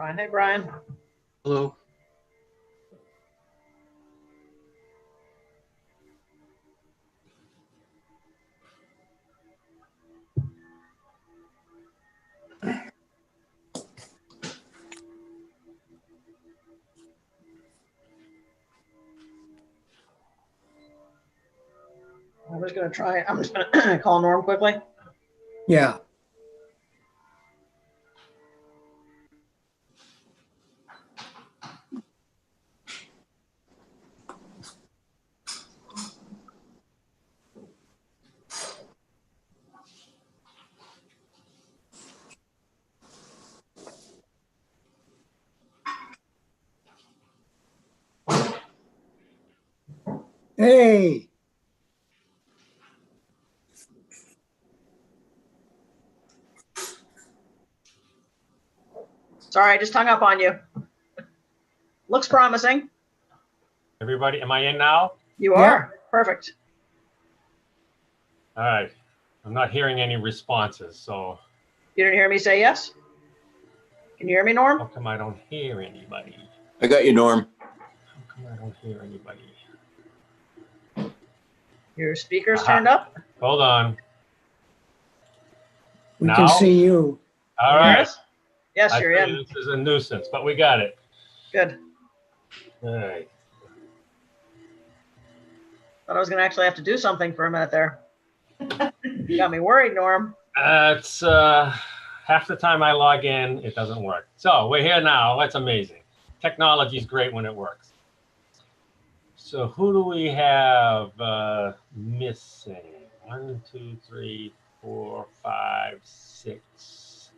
Brian. Hey, Brian. Hello. I'm just going to try. I'm just going to call Norm quickly. Yeah. Hey. Sorry, I just hung up on you. Looks promising. Everybody, am I in now? You Yeah. are. Perfect. All right. I'm not hearing any responses, so You didn't hear me say yes? Can you hear me, Norm? how come I don't hear anybody? I got you, Norm. How come I don't hear anybody? Your speaker's Aha. turned up? Hold on. We Now? can see you. All Can you hear right. us? Yes, I you're tell you, in. this is a nuisance, but we got it. Good. All right. Thought I was going to actually have to do something for a minute there. You got me worried, Norm. It's half the time I log in, it doesn't work. So we're here now. That's amazing. Technology is great when it works. So who do we have missing? 1, 2, 3, 4, 5, 6.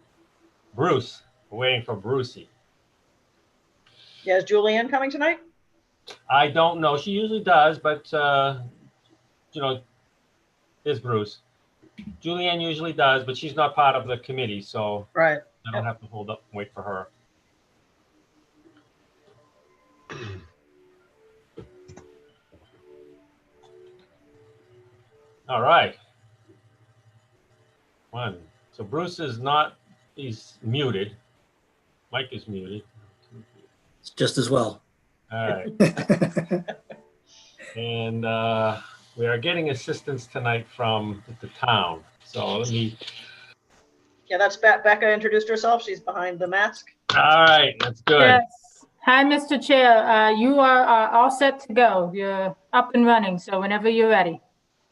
Bruce. We're waiting for Brucey. Yeah, is Julianne coming tonight? I don't know. She usually does, but you know, there's Bruce. Julianne usually does, but she's not part of the committee, so Right. I don't have to hold up and wait for her. All right. One. So Bruce is not, he's muted. Mike is muted. It's just as well. All right. And we are getting assistance tonight from the town. So let me, Yeah, that's Becca introduced herself. She's behind the mask. all right, that's good. Yes. Hi, Mr. Chair. You are all set to go. You're up and running, so whenever you're ready.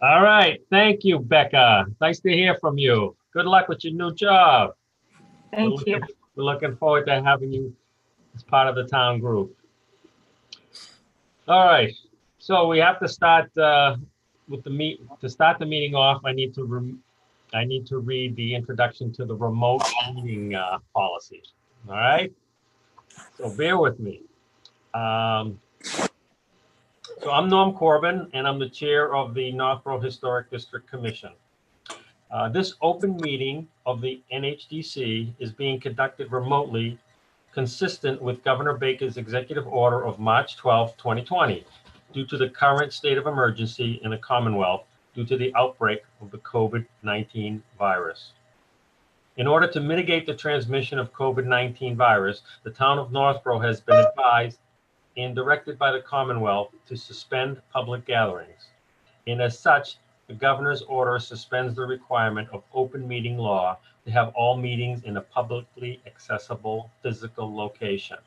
All right. Thank you, Becca. Nice to hear from you. Good luck with your new job. Thank you. We're looking forward to having you as part of the town group. All right. So we have to start with the to start the meeting off. I need to read the introduction to the remote meeting policy. All right. So bear with me. So I'm Norm Corbin, and I'm the chair of the Northborough Historic District Commission. This open meeting of the NHDC is being conducted remotely, consistent with Governor Baker's executive order of March 12, 2020, due to the current state of emergency in the Commonwealth due to the outbreak of the COVID-19 virus. In order to mitigate the transmission of COVID-19 virus, the town of Northborough has been advised and directed by the Commonwealth to suspend public gatherings. And as such, the governor's order suspends the requirement of open meeting law to have all meetings in a publicly accessible physical location.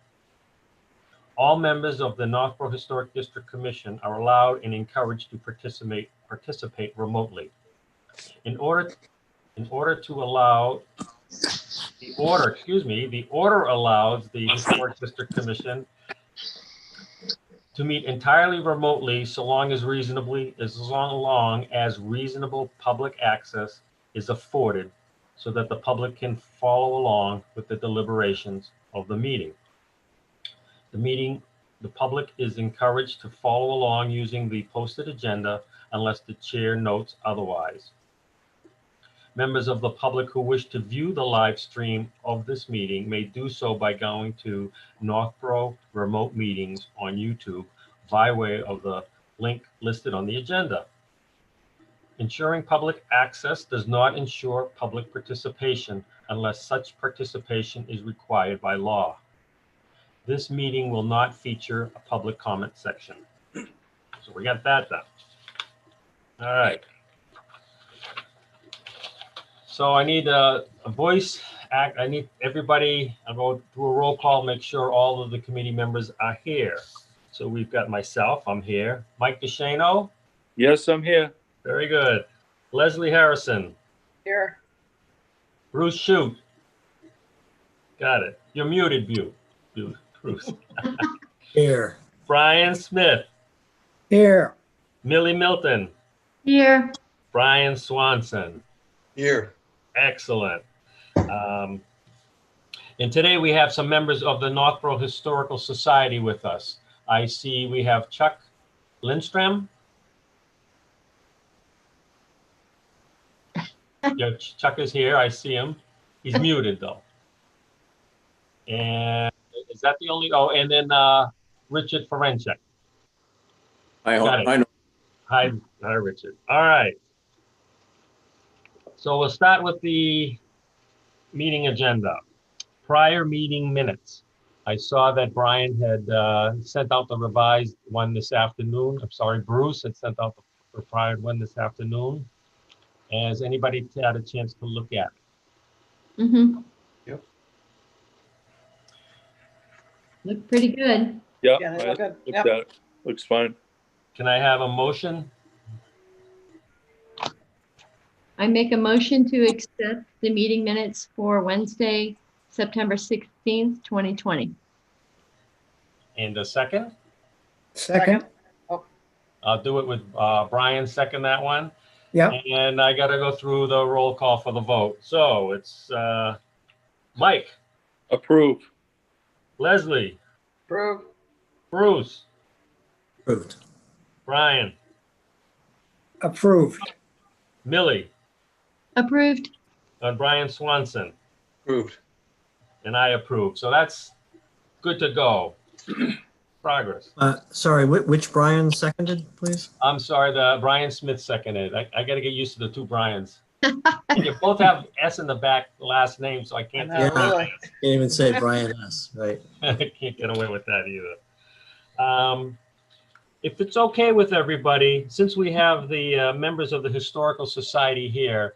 All members of the Northborough Historic District Commission are allowed and encouraged to participate remotely. The order allows the Historic District Commission to meet entirely remotely so long as reasonable public access is afforded so that the public can follow along with the deliberations of the meeting. The public is encouraged to follow along using the posted agenda unless the chair notes otherwise. Members of the public who wish to view the live stream of this meeting may do so by going to Northborough Remote Meetings on YouTube by way of the link listed on the agenda. Ensuring public access does not ensure public participation unless such participation is required by law. This meeting will not feature a public comment section. So we got that done. All right. So I need a voice act. I need everybody, I'll go through a roll call, make sure all of the committee members are here. So we've got myself, I'm here. Mike DeShano, Yes, I'm here. very good. Leslie Harrison, Here. Bruce Shute. Got it. You're muted, Bruce. Here. Brian Smith, Here. Millie Milton, Here. Brian Swanson. Here. Excellent. And today we have some members of the Northborough Historical Society with us. I see we have Chuck Lindstrom. Yeah, Chuck is here. I see him. He's muted though. And is that the only? Oh, and then Richard Ferenchek. Got it. I know. Hi, Richard. All right. So we'll start with the meeting agenda. Prior meeting minutes. I saw that Brian had sent out the revised one this afternoon. I'm sorry, Bruce had sent out the prior one this afternoon. Has anybody had a chance to look at it? Mm-hmm. Yep. Look pretty good. Yeah, they look good. Yep. Looks fine. Can I have a motion? I make a motion to accept the meeting minutes for Wednesday, September 16th, 2020. And a second? Second. I'll do it with Brian, second that one. Yep. And I got to go through the roll call for the vote. So it's Mike, Approve. Leslie, Approve. Bruce, Approved. Brian, Approved. Millie, Approved. and Brian Swanson. Approved. And I approve. So that's good to go. Progress. Sorry, which Brian seconded, please? I'm sorry, the Brian Smith seconded. I got to get used to the two Brians. You both have S in the back last name, so I can't, I know, Yeah. really. Can't even say Brian S, right? I can't get away with that either. If it's okay with everybody, since we have the members of the Historical Society here,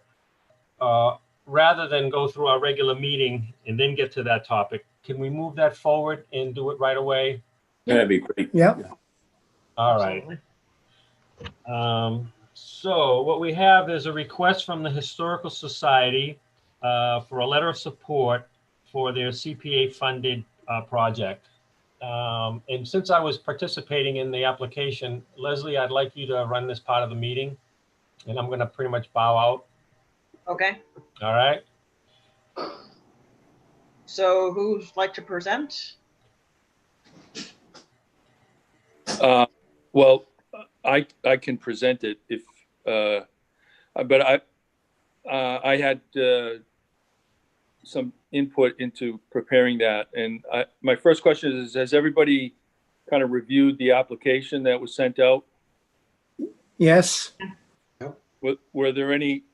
rather than go through our regular meeting and then get to that topic, can we move that forward and do it right away? That'd be great. Yep. All right. Absolutely. So what we have is a request from the Historical Society for a letter of support for their CPA-funded project. And since I was participating in the application, Leslie, I'd like you to run this part of the meeting, and I'm going to pretty much bow out. Okay. All right. So who'd like to present? Well, I can present it if, but I had some input into preparing that. And my first question is, has everybody kind of reviewed the application that was sent out? Yes. Were there any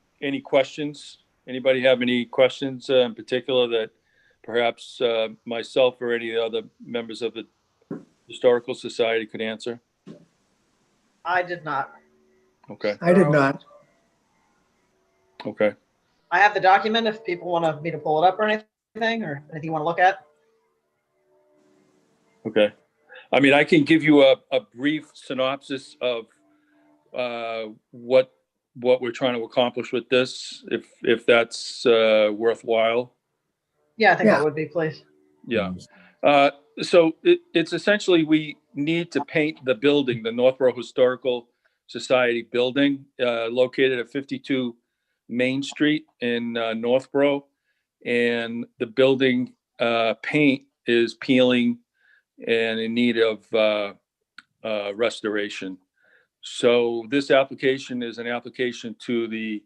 questions? Anybody have any questions in particular that perhaps myself or any other members of the Historical Society could answer? I did not. Okay, I did not. okay. I have the document if people want me to pull it up or anything you want to look at. Okay. I mean, I can give you a brief synopsis of what we're trying to accomplish with this, if that's worthwhile. Yeah, I think Yeah. that would be, please. Yeah. So it's essentially, we need to paint the building, the Northborough Historical Society building, located at 52 Main Street in Northborough. And the building paint is peeling and in need of restoration. So this application is an application to the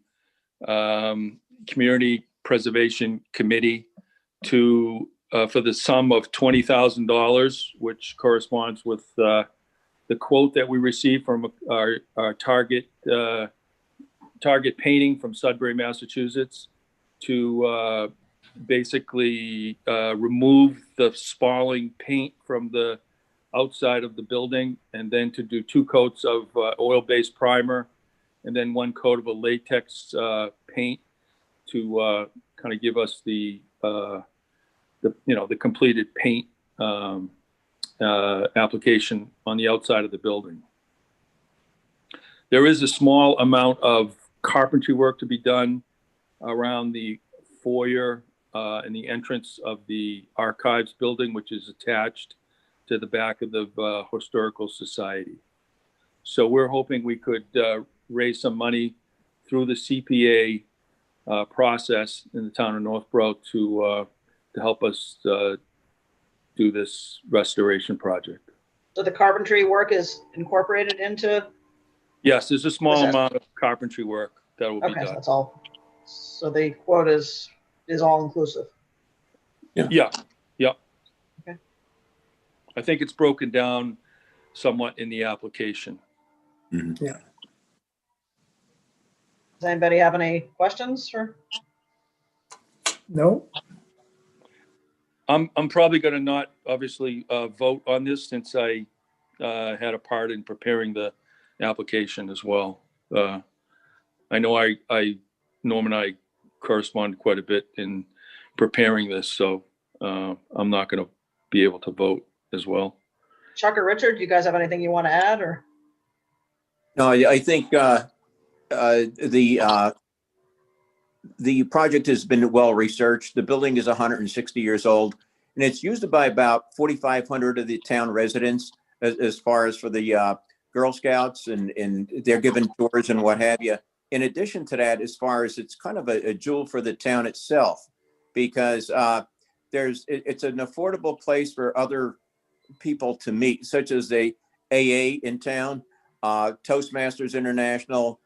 Community Preservation Committee to for the sum of $20,000, which corresponds with the quote that we received from our Target Painting from Sudbury, Massachusetts, to basically remove the spalling paint from the outside of the building, and then to do 2 coats of oil-based primer, and then 1 coat of a latex paint to kind of give us the completed paint application on the outside of the building. There is a small amount of carpentry work to be done around the foyer and the entrance of the archives building, which is attached to the back of the Historical Society. So we're hoping we could raise some money through the CPA process in the town of Northborough to help us do this restoration project. So the carpentry work is incorporated into, Yes, there's a small Okay. amount of carpentry work that will be okay, so done. that's all. So the quote is all inclusive. Yeah. Okay. I think it's broken down somewhat in the application. Does anybody have any questions for? No? I'm probably going to not obviously vote on this since I had a part in preparing the application as well. I know Norm and I correspond quite a bit in preparing this, so I'm not going to be able to vote as well. Chuck or Richard, do you guys have anything you want to add, or? No, I think the project has been well researched. The building is 160 years old, and it's used by about 4,500 of the town residents as far as for the Girl Scouts, and they're given tours and what have you. In addition to that, as far as it's kind of a jewel for the town itself, because it's an affordable place for other people to meet, such as the AA in town, Toastmasters International,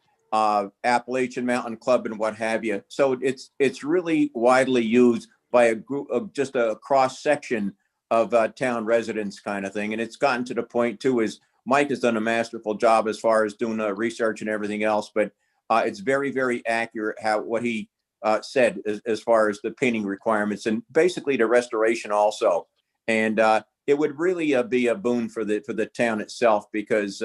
Appalachian Mountain Club, and what have you. So it's really widely used by a group of just a cross section of town residents, kind of thing. And it's gotten to the point too, is Mike has done a masterful job as far as doing research and everything else, but it's very, very accurate what he said as far as the painting requirements and basically the restoration also. And it would really be a boon for the town itself, because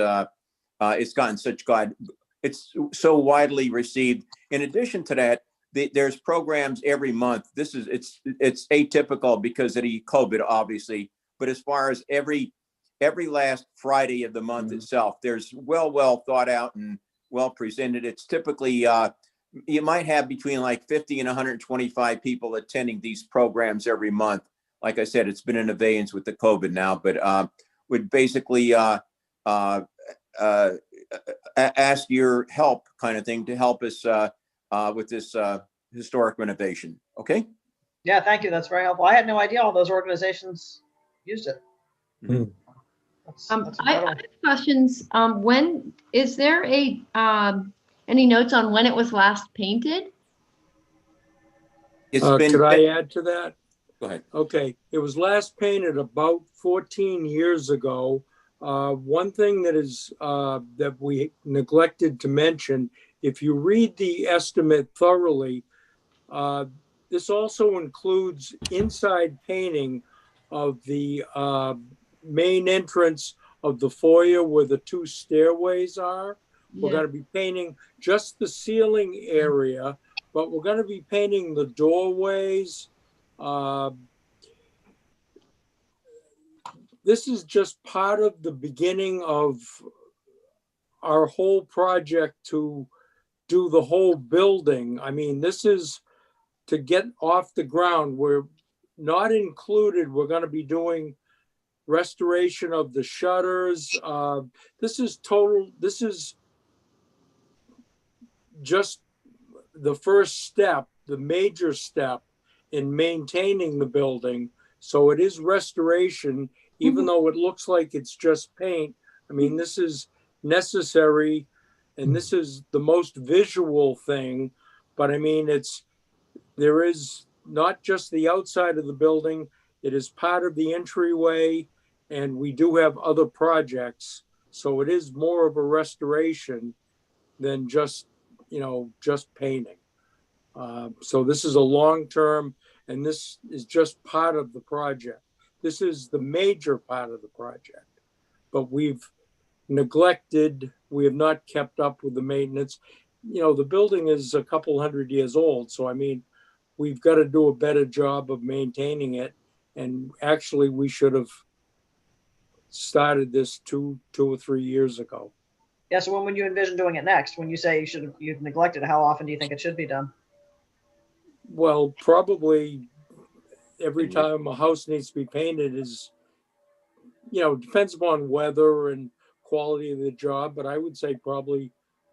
it's gotten it's so widely received. In addition to that, there's programs every month. It's atypical because of the COVID, obviously, but as far as every last Friday of the month itself, there's well thought out and well presented. It's typically you might have between like 50 and 125 people attending these programs every month. Like I said, it's been in abeyance with the COVID now, but would basically ask your help, kind of thing, to help us with this historic renovation. Okay. Yeah, thank you. That's very helpful. I had no idea all those organizations used it. Mhm. That's I incredible. have questions. When is there any notes on when it was last painted? It's been. Could I add to that? Go ahead. Okay, it was last painted about 14 years ago. One thing that we neglected to mention, if you read the estimate thoroughly, this also includes inside painting of the main entrance of the foyer where the 2 stairways are. We're going to be painting just the ceiling area, but we're going to be painting the doorways. This is just part of the beginning of our whole project to do the whole building. I mean, this is to get off the ground. We're not included. We're going to be doing restoration of the shutters. This is just the first step, the major step in maintaining the building. So it is restoration, even though it looks like it's just paint. I mean, this is necessary, and this is the most visual thing. But I mean, there is not just the outside of the building, it is part of the entryway, and we do have other projects. So it is more of a restoration than just painting. So this is a long-term, and this is just part of the project. This is the major part of the project, but we've neglected, we have not kept up with the maintenance. You know, the building is a couple hundred years old, so I mean, we've got to do a better job of maintaining it. And actually, we should have started this two or 3 years ago. Yeah, so when would you envision doing it next? When you say you've neglected it, how often do you think it should be done? Well, probably every time a house needs to be painted is, you know, depends upon weather and quality of the job, but I would say probably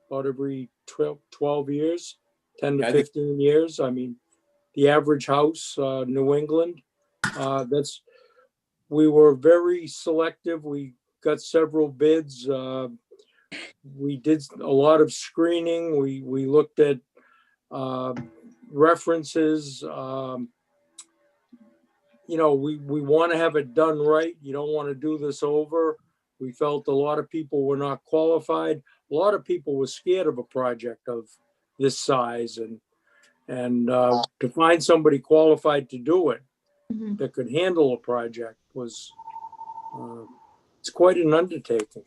about every 12 years, 10 to 15 years. I mean, the average house, New England, we were very selective. We got several bids. We did a lot of screening. We looked at references. You know, we want to have it done right. You don't want to do this over. We felt a lot of people were not qualified. A lot of people were scared of a project of this size, and to find somebody qualified to do it that could handle a project was it's quite an undertaking.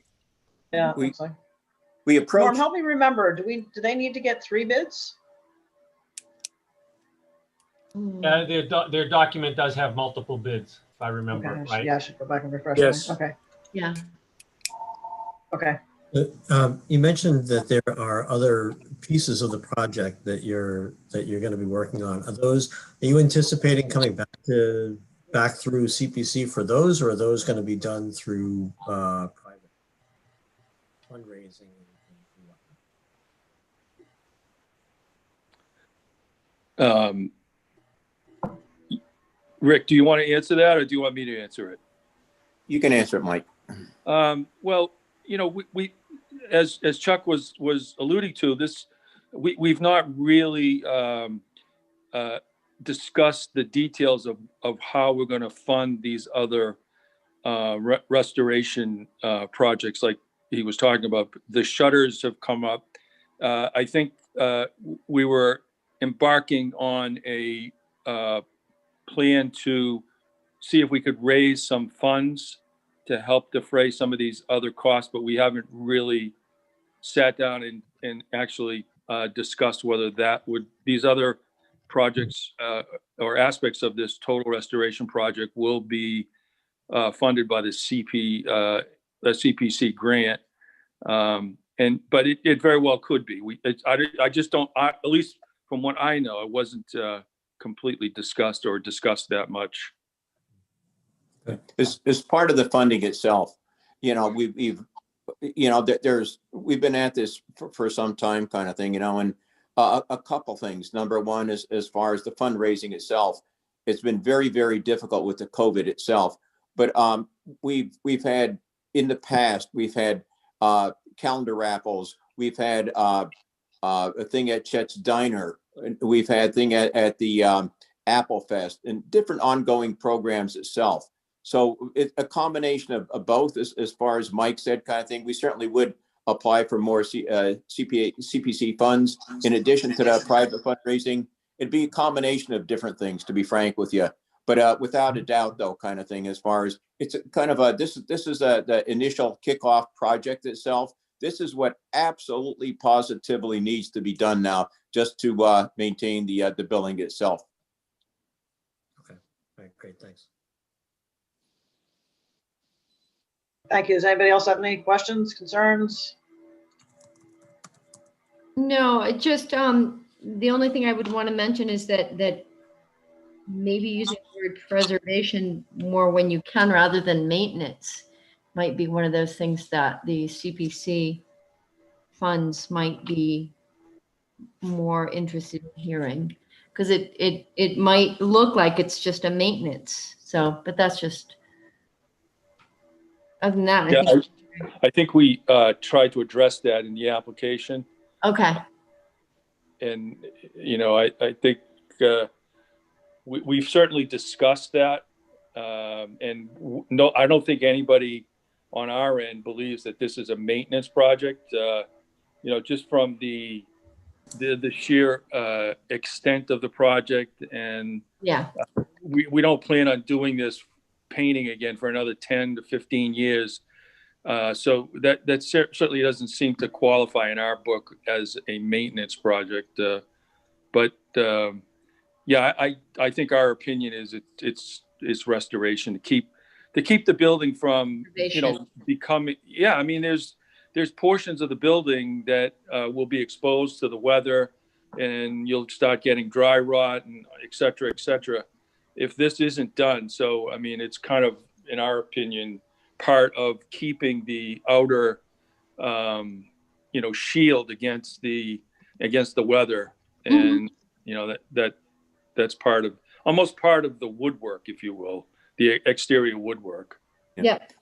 Yeah, We looks like. We Norm, approached, help me remember. Do they need to get 3 bids? Their document does have multiple bids, if I remember, Okay, right? yeah, I should go back and refresh. Yes. Me. Okay. Yeah. Okay. You mentioned that there are other pieces of the project that you're going to be working on. Are you anticipating coming back through CPC for those, or are those going to be done through private fundraising? Rick, do you want to answer that, or do you want me to answer it? you can answer it, Mike. Well, you know, we as Chuck was alluding to, we've not really discussed the details of how we're going to fund these other restoration projects, like he was talking about. The shutters have come up. I think we were embarking on a plan to see if we could raise some funds to help defray some of these other costs, but we haven't really sat down and actually discussed whether these other projects or aspects of this total restoration project will be funded by the CPC grant. But it very well could be. I just don't, at least from what I know, it wasn't completely discussed or discussed that much. As part of the funding itself, you know, we've been at this for some time, kind of thing, you know, and a couple things. Number one is, as far as the fundraising itself, it's been very, very difficult with the COVID itself. But we've had, in the past, we've had calendar raffles. We've had a thing at Chet's Diner. We've had a thing at the Apple Fest, and different ongoing programs itself. So it's a combination of both, as far as Mike said, kind of thing. We certainly would apply for more CPC funds in addition to the private fundraising. It'd be a combination of different things, to be frank with you. But without a doubt, though, kind of thing, as far as it's kind of this is the initial kickoff project itself. This is what absolutely positively needs to be done now, just to maintain the building itself. Okay, all right, great, thanks. Thank you. Does anybody else have any questions, concerns? No, it just, the only thing I would want to mention is that maybe using the word preservation more when you can rather than maintenance might be one of those things that the CPC funds might be more interested in hearing, because it might look like it's just a maintenance. So, but that's just, other than that, Yeah, I think we tried to address that in the application. okay. And, you know, I think we've certainly discussed that. And no, I don't think anybody on our end believes that this is a maintenance project. You know, just from the the sheer extent of the project, and Yeah. we don't plan on doing this painting again for another 10 to 15 years. So that certainly doesn't seem to qualify in our book as a maintenance project. But yeah, I think our opinion is it's restoration to keep the building from, becoming, yeah, I mean, there's portions of the building that will be exposed to the weather, and you'll start getting dry rot and et cetera, if this isn't done. So, I mean, it's kind of, in our opinion, part of keeping the outer, shield against the weather. And, that's almost part of the woodwork, if you will, the exterior woodwork. Yep.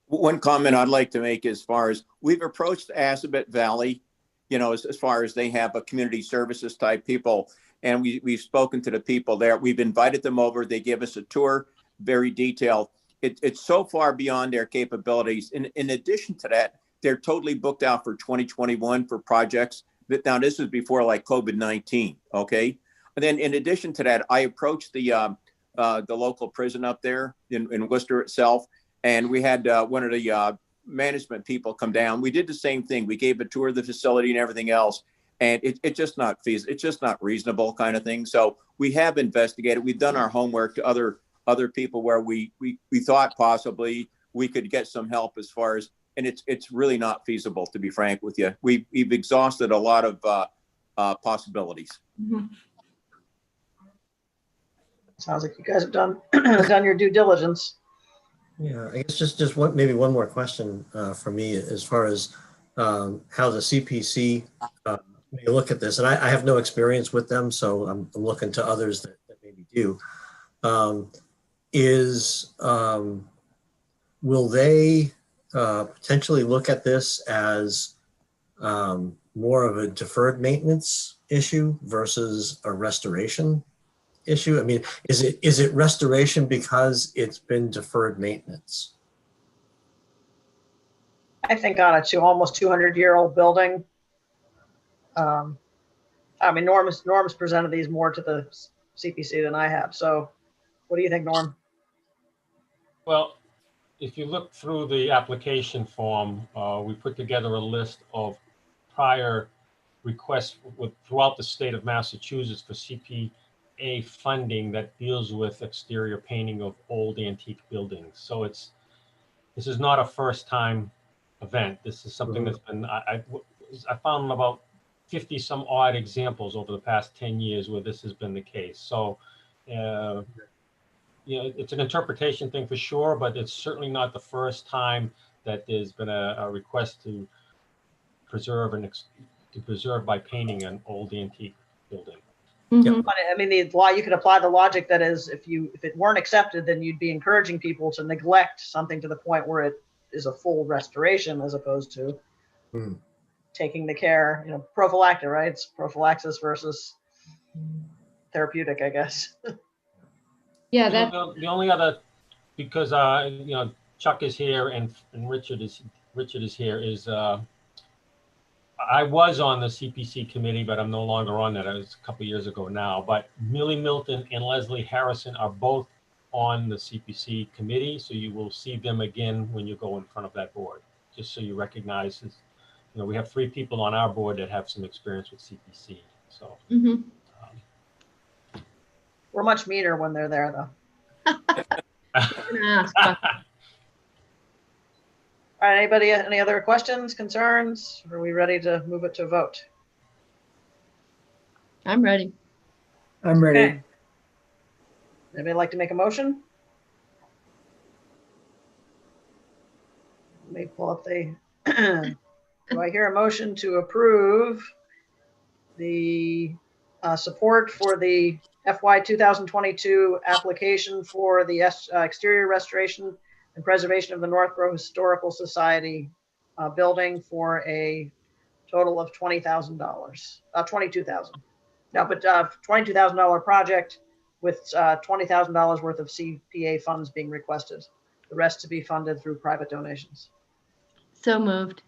One comment I'd like to make, as far as we've approached Assabet Valley, as far as they have a community services type people, and we've spoken to the people there. We've invited them over. They give us a tour, very detailed. It's so far beyond their capabilities. In addition to that, they're totally booked out for 2021 for projects. Now, this was before like COVID-19, okay? And then in addition to that, I approached the local prison up there in Worcester itself, and we had one of the management people come down. We did the same thing. We gave a tour of the facility and everything else, and it's just not feasible. It's just not reasonable, kind of thing. So we have investigated. We've done our homework to other people where we thought possibly we could get some help as far as, and it's really not feasible, to be frank with you. We've exhausted a lot of possibilities. Mhm. Sounds like you guys have done done your due diligence. Yeah, I guess just maybe one more question for me, as far as how the CPC may look at this. And I have no experience with them, so I'm looking to others that maybe do. Will they potentially look at this as more of a deferred maintenance issue versus a restoration issue? I mean, is it restoration because it's been deferred maintenance? I think on a almost 200-year-old building. I mean, Norm's presented these more to the CPC than I have. So what do you think, Norm? Well, if you look through the application form, we put together a list of prior requests throughout the state of Massachusetts for CPA funding that deals with exterior painting of old antique buildings. So this is not a first time event. This is something that's been, I found about 50 some odd examples over the past 10 years where this has been the case. So, it's an interpretation thing for sure, but it's certainly not the first time that there's been a request to preserve by painting an old antique building. Mhm. But I mean, you could apply the logic that is, if it weren't accepted, then you'd be encouraging people to neglect something to the point where it is a full restoration, as opposed to taking the care, prophylactic, right? It's prophylaxis versus therapeutic, I guess. Yeah, The only other, because Chuck is here and Richard is here, is I was on the CPC committee, but I'm no longer on that. I was a couple of years ago now. But Millie Milton and Leslie Harrison are both on the CPC committee, so you will see them again when you go in front of that board. Just so you recognize, we have 3 people on our board that have some experience with CPC. So. Mhm. We're much meaner when they're there, though. All right, anybody, any other questions, concerns? Are we ready to move it to a vote? I'm ready. I'm ready. Okay. Anybody like to make a motion? Let me pull up the, do I hear a motion to approve the support for the FY 2022 application for the exterior restoration and preservation of the Northborough Historical Society building for a total of $20,000, $22,000. No, but $22,000 project with $20,000 worth of CPA funds being requested. The rest to be funded through private donations. So moved.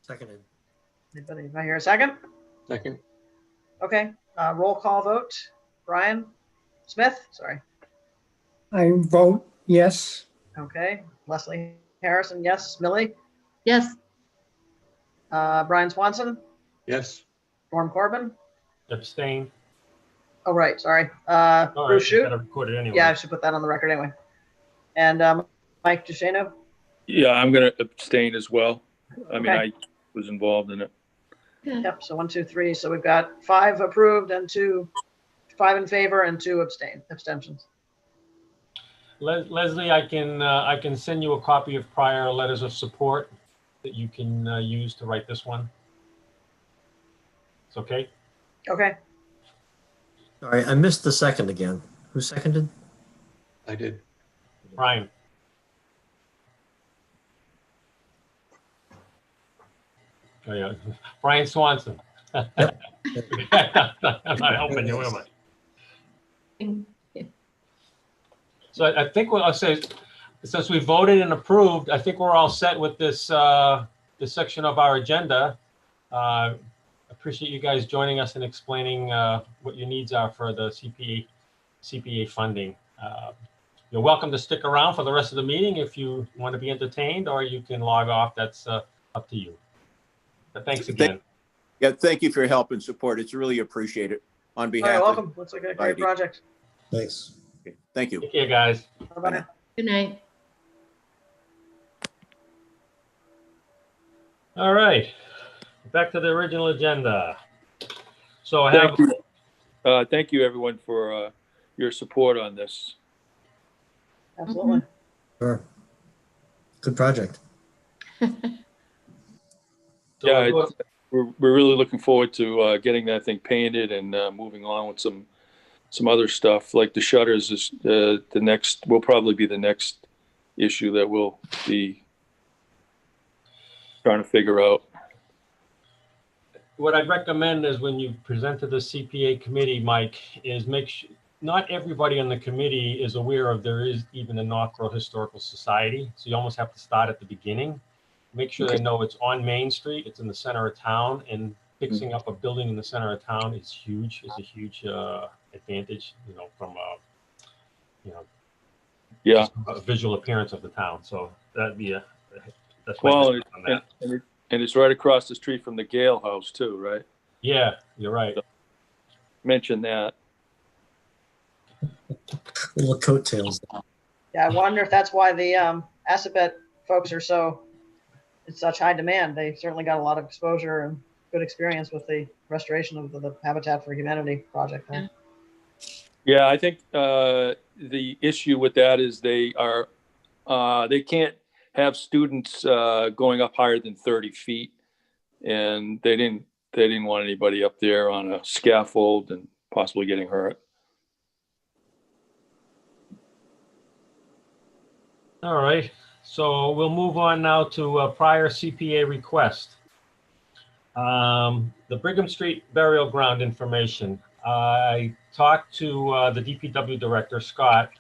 Seconded. Anybody, do I hear a second? Second. Okay, roll call vote. Brian Smith, sorry. I vote yes. Okay, Leslie Harrison, yes. Millie? Yes, Brian Swanson? Yes. Norm Corbin? Abstain. Oh, right, sorry. All right, Bruce you Shute? gotta record it anyway. Yeah, I should put that on the record anyway. And Mike DeShano? Yeah, I'm going to abstain as well. I mean, Okay. I was involved in it. Yep, so 1, 2, 3. So we've got 5 approved and 5 in favor and 2 abstentions. Leslie, I can send you a copy of prior letters of support that you can use to write this one. It's okay? Okay, Sorry, I missed the second again. Who seconded? I did. Brian? Oh, yeah. Brian Swanson. I'm not helping you, am I? So I think what I'll say, since we voted and approved, I think we're all set with this, this section of our agenda. Appreciate you guys joining us and explaining what your needs are for the CPA funding. You're welcome to stick around for the rest of the meeting if you want to be entertained, or you can log off. That's up to you. But thanks again. Yeah, thank you for your help and support. It's really appreciated on all behalf right, of. welcome. Looks like a great Alrighty. project. Thanks. Okay, thank you. Take care, guys. Bye-bye now. good night. All right, back to the original agenda. So I have, Thank you, everyone, for your support on this. Absolutely. Sure. Good project. so Yeah, we'll go- We're really looking forward to getting that thing painted and moving on with some other stuff. Like the shutters is the next, will probably be the next issue that we'll be trying to figure out. what I'd recommend is when you present to the CPA committee, Mike, is make sure, not everybody on the committee is aware of there is even a Northborough Historical Society. So you almost have to start at the beginning. Make sure they know it's on Main Street, it's in the center of town, and fixing up a building in the center of town is huge. It's a huge advantage, you know, from Yeah. just a visual appearance of the town. So that'd be that's my Well, perspective on that. and it's right across the street from the Gale House too, right? Yeah, you're right. Mention that. Little coattails. Yeah, I wonder if that's why the Assabet folks are so, it's such high demand. They certainly got a lot of exposure and good experience with the restoration of the Habitat for Humanity project. There. Yeah, I think the issue with that is they can't have students going up higher than 30 feet, and they didn't want anybody up there on a scaffold and possibly getting hurt. All right, so we'll move on now to a prior CPA request. The Brigham Street burial ground information. I talked to the DPW director, Scott,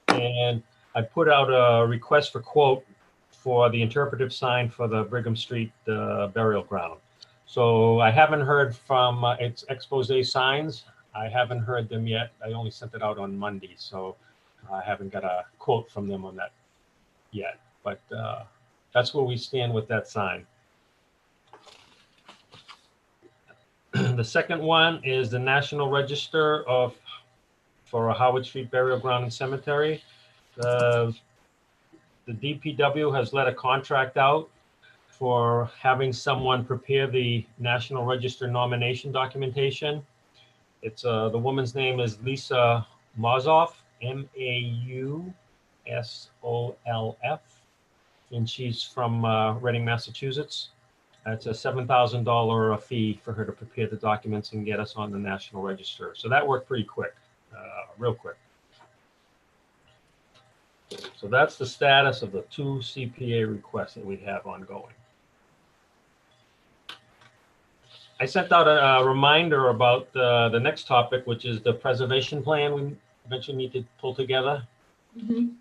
and I put out a request for quote for the interpretive sign for the Brigham Street burial ground. So I haven't heard from its expose signs. I haven't heard them yet. I only sent it out on Monday, so I haven't got a quote from them on that yet. But that's where we stand with that sign. The second one is the National Register for a Howard Street Burial Ground and Cemetery. The DPW has let a contract out for having someone prepare the National Register nomination documentation. It's the woman's name is Lisa Mausoff, Mausolf, and she's from Reading, Massachusetts. It's a $7,000 fee for her to prepare the documents and get us on the National Register. So that worked pretty quick, real quick. So that's the status of the 2 CPA requests that we have ongoing. I sent out a reminder about the next topic, which is the preservation plan we eventually need to pull together. Mhm.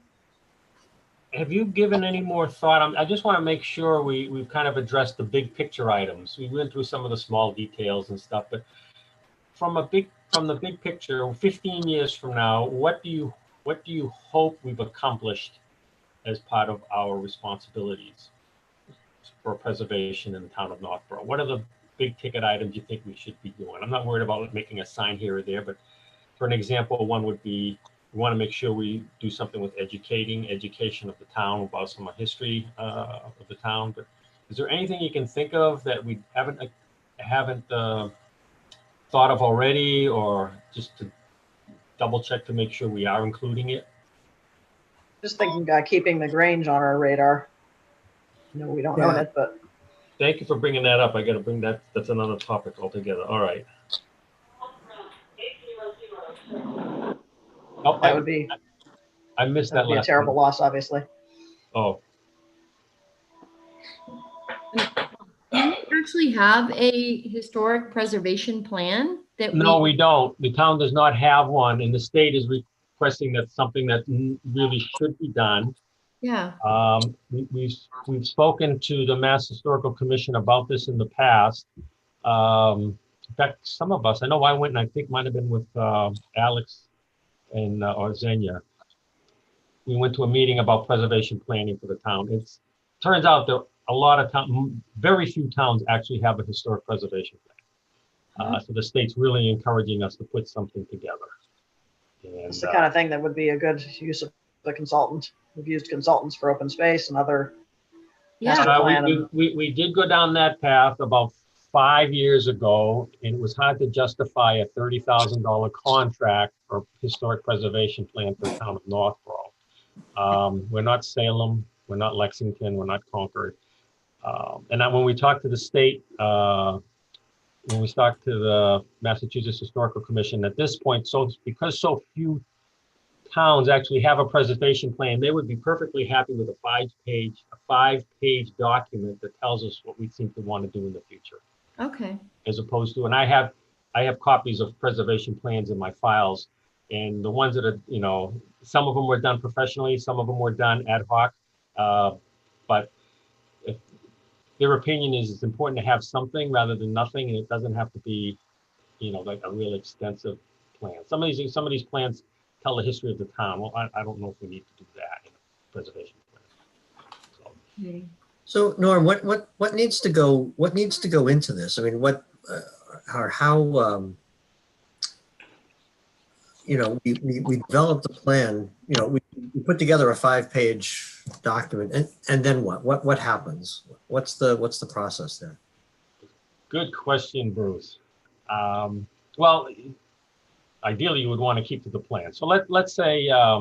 have you given any more thought? I just want to make sure we've kind of addressed the big picture items. We went through some of the small details and stuff, but from the big picture, 15 years from now, what do you hope we've accomplished as part of our responsibilities for preservation in the town of Northborough? What are the big ticket items you think we should be doing? I'm not worried about making a sign here or there, but for an example, one would be, we want to make sure we do something with education of the town about some of the history of the town. But is there anything you can think of that we haven't thought of already, or just to double check to make sure we are including it? Just thinking keeping the Grange on our radar. No, we don't own it, but Thank you for bringing that up. I got to bring that. That's another topic altogether. All right. Oh, that would be I missed that a last terrible one. loss, obviously. Oh, Do you actually have a historic preservation plan that no, we don't. The town does not have one, and the state is requesting that something that really should be done. Yeah, We've spoken to the Mass Historical Commission about this in the past. In fact, some of us, I know I went, and I think might have been with Alex and or Xenia. We went to a meeting about preservation planning for the town. It turns out that a lot of very few towns actually have a historic preservation plan. So the state's really encouraging us to put something together. And, It's the kind of thing that would be a good use of the consultant. We've used consultants for open space and other master plan. we did go down that path about 5 years ago, and it was hard to justify a $30,000 contract for historic preservation plan for the town of Northborough. We're not Salem, we're not Lexington, we're not Concord. And when we talked to the state, when we talked to the Massachusetts Historical Commission, at this point, because so few towns actually have a preservation plan, they would be perfectly happy with a five-page document that tells us what we seem to want to do in the future. okay. As opposed to, and I have copies of preservation plans in my files, and the ones that are, some of them were done professionally, some of them were done ad hoc, but if their opinion is it's important to have something rather than nothing, and it doesn't have to be, like a real extensive plan. Some of these plans tell the history of the town. Well, I don't know if we need to do that in a preservation plan. So Norm, what needs to go into this? I mean, we developed a plan, we put together a 5-page document, and then what happens? What's the process there? Good question, Bruce. Well, ideally you would want to keep to the plan. So let's say, I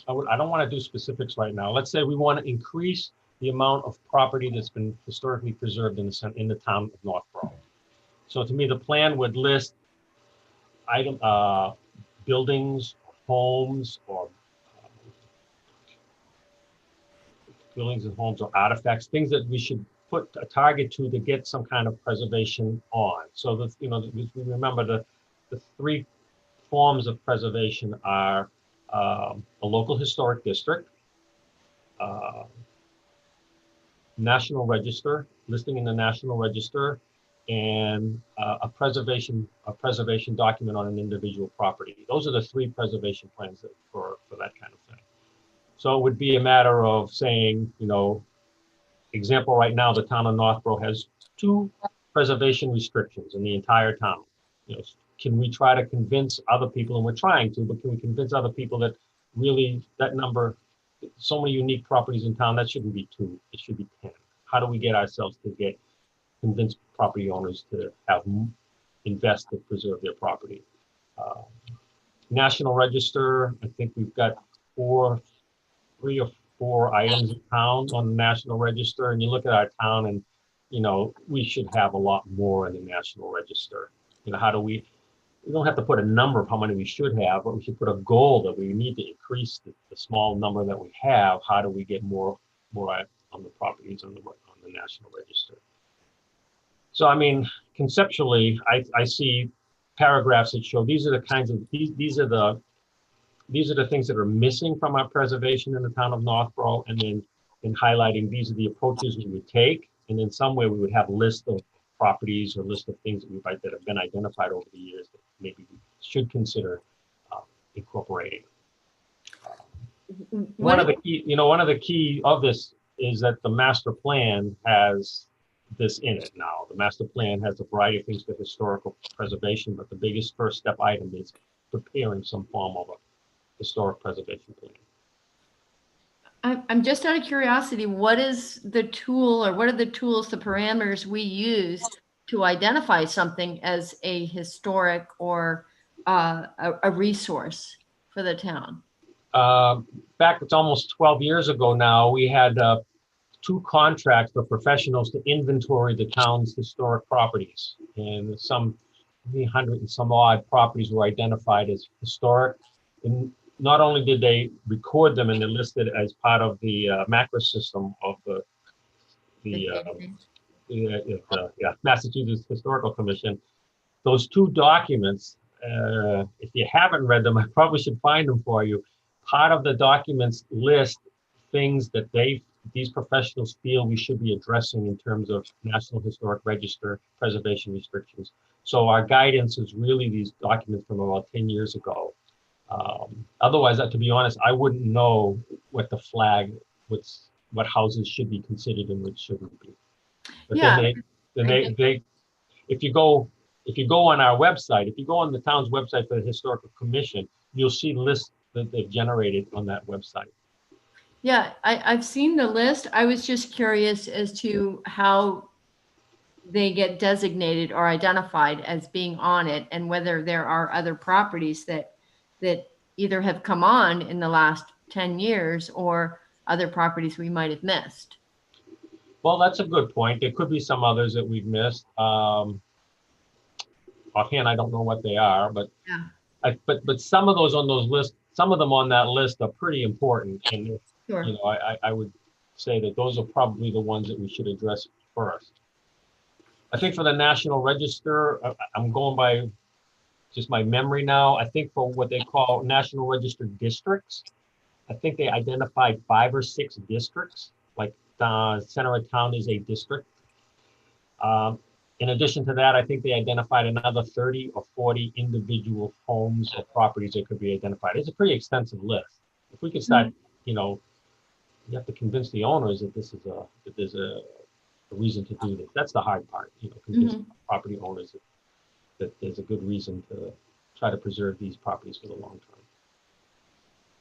don't want to do specifics right now. Let's say we want to increase the amount of property that's been historically preserved in the town of Northborough. So to me, the plan would list buildings, homes, or buildings and homes or artifacts, things that we should put a target to get some kind of preservation on. So that, we remember the three forms of preservation are a local historic district, National Register, listing in the National Register, and a preservation document on an individual property. Those are the three preservation plans for that kind of thing. So it would be a matter of saying, example, right now, the town of Northborough has 2 preservation restrictions in the entire town. Can we try to convince other people, and we're trying to, but can we convince other people that really that number, so many unique properties in town, that shouldn't be 2, it should be 10. How do we get ourselves to convince property owners to invest to preserve their property? National Register, I think we've got 3 or 4 items in town on the National Register, and you look at our town and, we should have a lot more in the National Register. How do we don't have to put a number of how many we should have, but we should put a goal that we need to increase the small number that we have. How do we get more on the properties on the National Register? So, I mean, conceptually, I see paragraphs that show these are the these are the things that are missing from our preservation in the town of Northborough, and then in highlighting these are the approaches we would take, and then somewhere we would have a list of properties or list of things that have been identified over the years that maybe we should consider incorporating. One of the key of this is that the master plan has this in it now. The master plan has a variety of things for historical preservation, but the biggest first step item is preparing some form of a historic preservation plan. I'm just out of curiosity, what is the tool, or what are the tools, the parameters we use to identify something as a historic or a resource for the town? Back, it's almost 12 years ago now, we had 2 contracts for professionals to inventory the town's historic properties. And some 300 and some odd properties were identified as historic. And not only did they record them and they're listed as part of the macro system of the Massachusetts Historical Commission, those 2 documents, if you haven't read them, I probably should find them for you. Part of the documents list things that these professionals feel we should be addressing in terms of National Historic Register preservation restrictions. So our guidance is really these documents from about 10 years ago. Otherwise, to be honest, I wouldn't know what the flag, what houses should be considered and which shouldn't be. But Yeah. If you go on our website, if you go on the town's website for the Historical Commission, you'll see lists that they've generated on that website. Yeah, I've seen the list. I was just curious as to how they get designated or identified as being on it, and whether there are other properties that either have come on in the last 10 years or other properties we might have missed. Well, that's a good point. There could be some others that we've missed. Offhand, I don't know what they are, but Yeah. but some of those on those lists, some of them on that list are pretty important. And Sure. you know, I would say that those are probably the ones that we should address first. I think for the National Register, I'm going by just my memory now. I think for what they call National Register districts, I think they identified 5 or 6 districts, like center of town is a district. In addition to that, I think they identified another 30 or 40 individual homes or properties that could be identified. It's a pretty extensive list. If we could start, you know, you have to convince the owners that that there's a reason to do this. That's the hard part, you know, convincing property owners that there's a good reason to try to preserve these properties for the long term.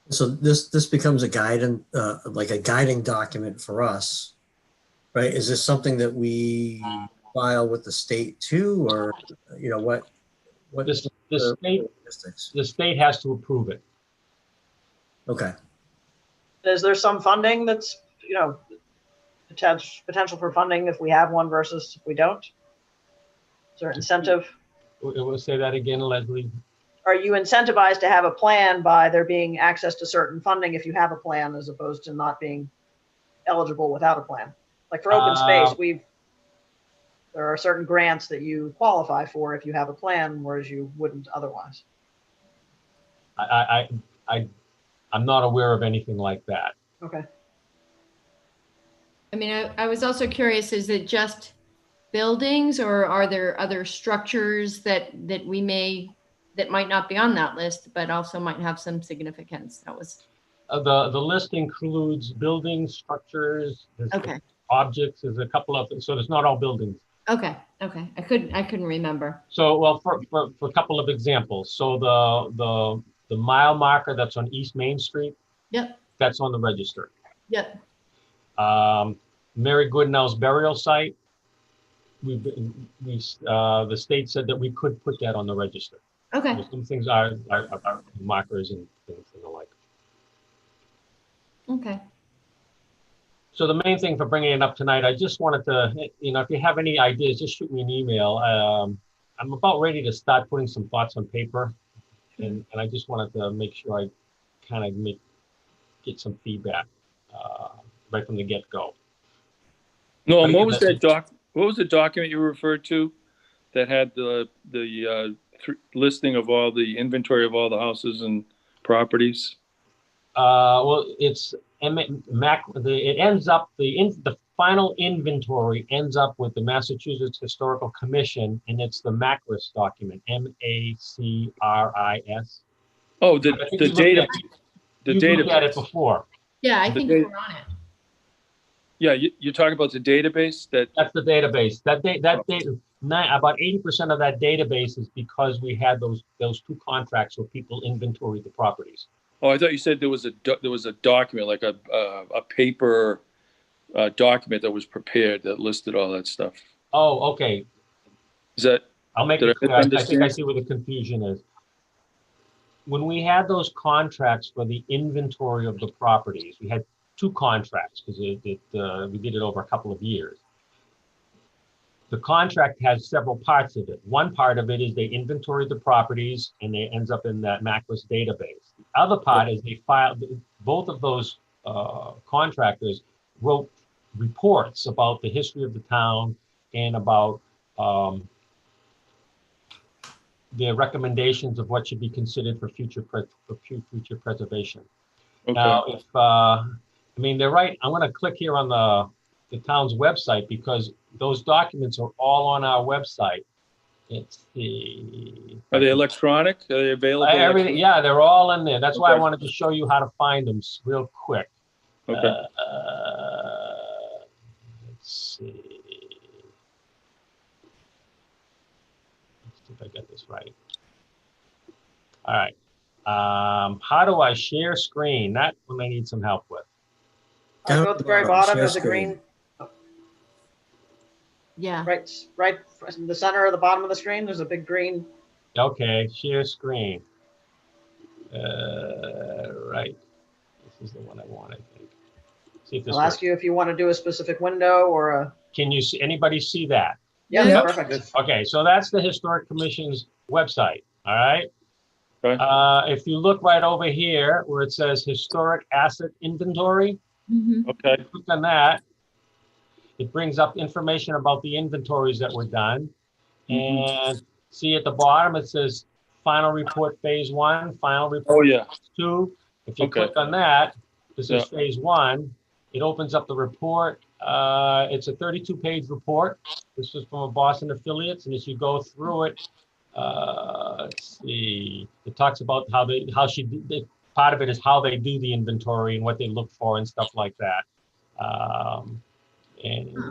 So this becomes a guidance, like a guiding document for us, right? Is this something that we file with the state too, or you know what? The state has to approve it. Okay. Is there some funding that's, you know, potential for funding if we have one versus if we don't? Is there incentive? We'll say that again, Leslie. Are you incentivized to have a plan by there being access to certain funding if you have a plan, as opposed to not being eligible without a plan? Like for open space, there are certain grants that you qualify for if you have a plan, whereas you wouldn't otherwise. I'm not aware of anything like that. Okay. I mean, I was also curious, is it just buildings, or are there other structures that might not be on that list, but also might have some significance? That was the list includes buildings, structures, okay, objects. There's a couple of them, so it's not all buildings. Okay. I couldn't remember. So, well, for a couple of examples, so the mile marker that's on East Main Street. Yep. That's on the register. Yep. Mary Goodnell's burial site. The state said that we could put that on the register. Okay. So some things are markers and things and the like. Okay. So the main thing for bringing it up tonight, I just wanted to, you know, if you have any ideas, just shoot me an email. I'm about ready to start putting some thoughts on paper, and I just wanted to make sure I kind of get some feedback right from the get-go. No, what was that what was the document you referred to that had the listing of all the inventory of all the houses and properties? Well, it's it ends up, the final inventory ends up with the Massachusetts Historical Commission, and it's the MACRIS document, MACRIS. Oh, I think the you data, looked the you looked at it database. before. Yeah, I The think data- we're on it. Yeah, you're talking about the database that, That's the database. That data, about 80% of that database is because we had those two contracts where people inventoried the properties. oh, I thought you said there was a document, like a paper document that was prepared that listed all that stuff. Oh, okay. Is that, I'll make Did it I clear. I think I misunderstand? see where the confusion is. When we had those contracts for the inventory of the properties, we had two contracts because we did it over a couple of years. The contract has several parts of it. One part of it is they inventory the properties and it ends up in that MACRIS database. The other part is they filed, both of those contractors wrote reports about the history of the town and about their recommendations of what should be considered for future preservation. okay. Now, if I mean, they're right. I'm going to click here on the town's website because those documents are all on our website. It's Are they electronic? Are they available? everything. Yeah, they're all in there. That's why I Okay. wanted to show you how to find them real quick. Okay. Let's see. Let's see if I get this right. All right. How do I share screen? That one I need some help with. Down Go at the very bottom, bottom, share there's a screen. green, Yeah. right in the center of the bottom of the screen, there's a big green. Okay, share screen. Right. This is the one I want, I think. See if this I'll ask works. you if you want to do a specific window or a, Can you see, anybody see that? yeah, Yeah. perfect. Okay, so that's the Historic Commission's website, all right? Okay. If you look right over here where it says Historic Asset Inventory, Mhm. Okay. click on that. It brings up information about the inventories that were done. And see at the bottom, it says Final Report Phase 1, Final Report Oh, yeah. Phase 2. If you Okay. click on that, this is Yeah. Phase 1. It opens up the report. It's a 32-page report. This is from a Boston affiliates, and as you go through it, let's see, it talks about part of it is how they do the inventory and what they look for and stuff like that. And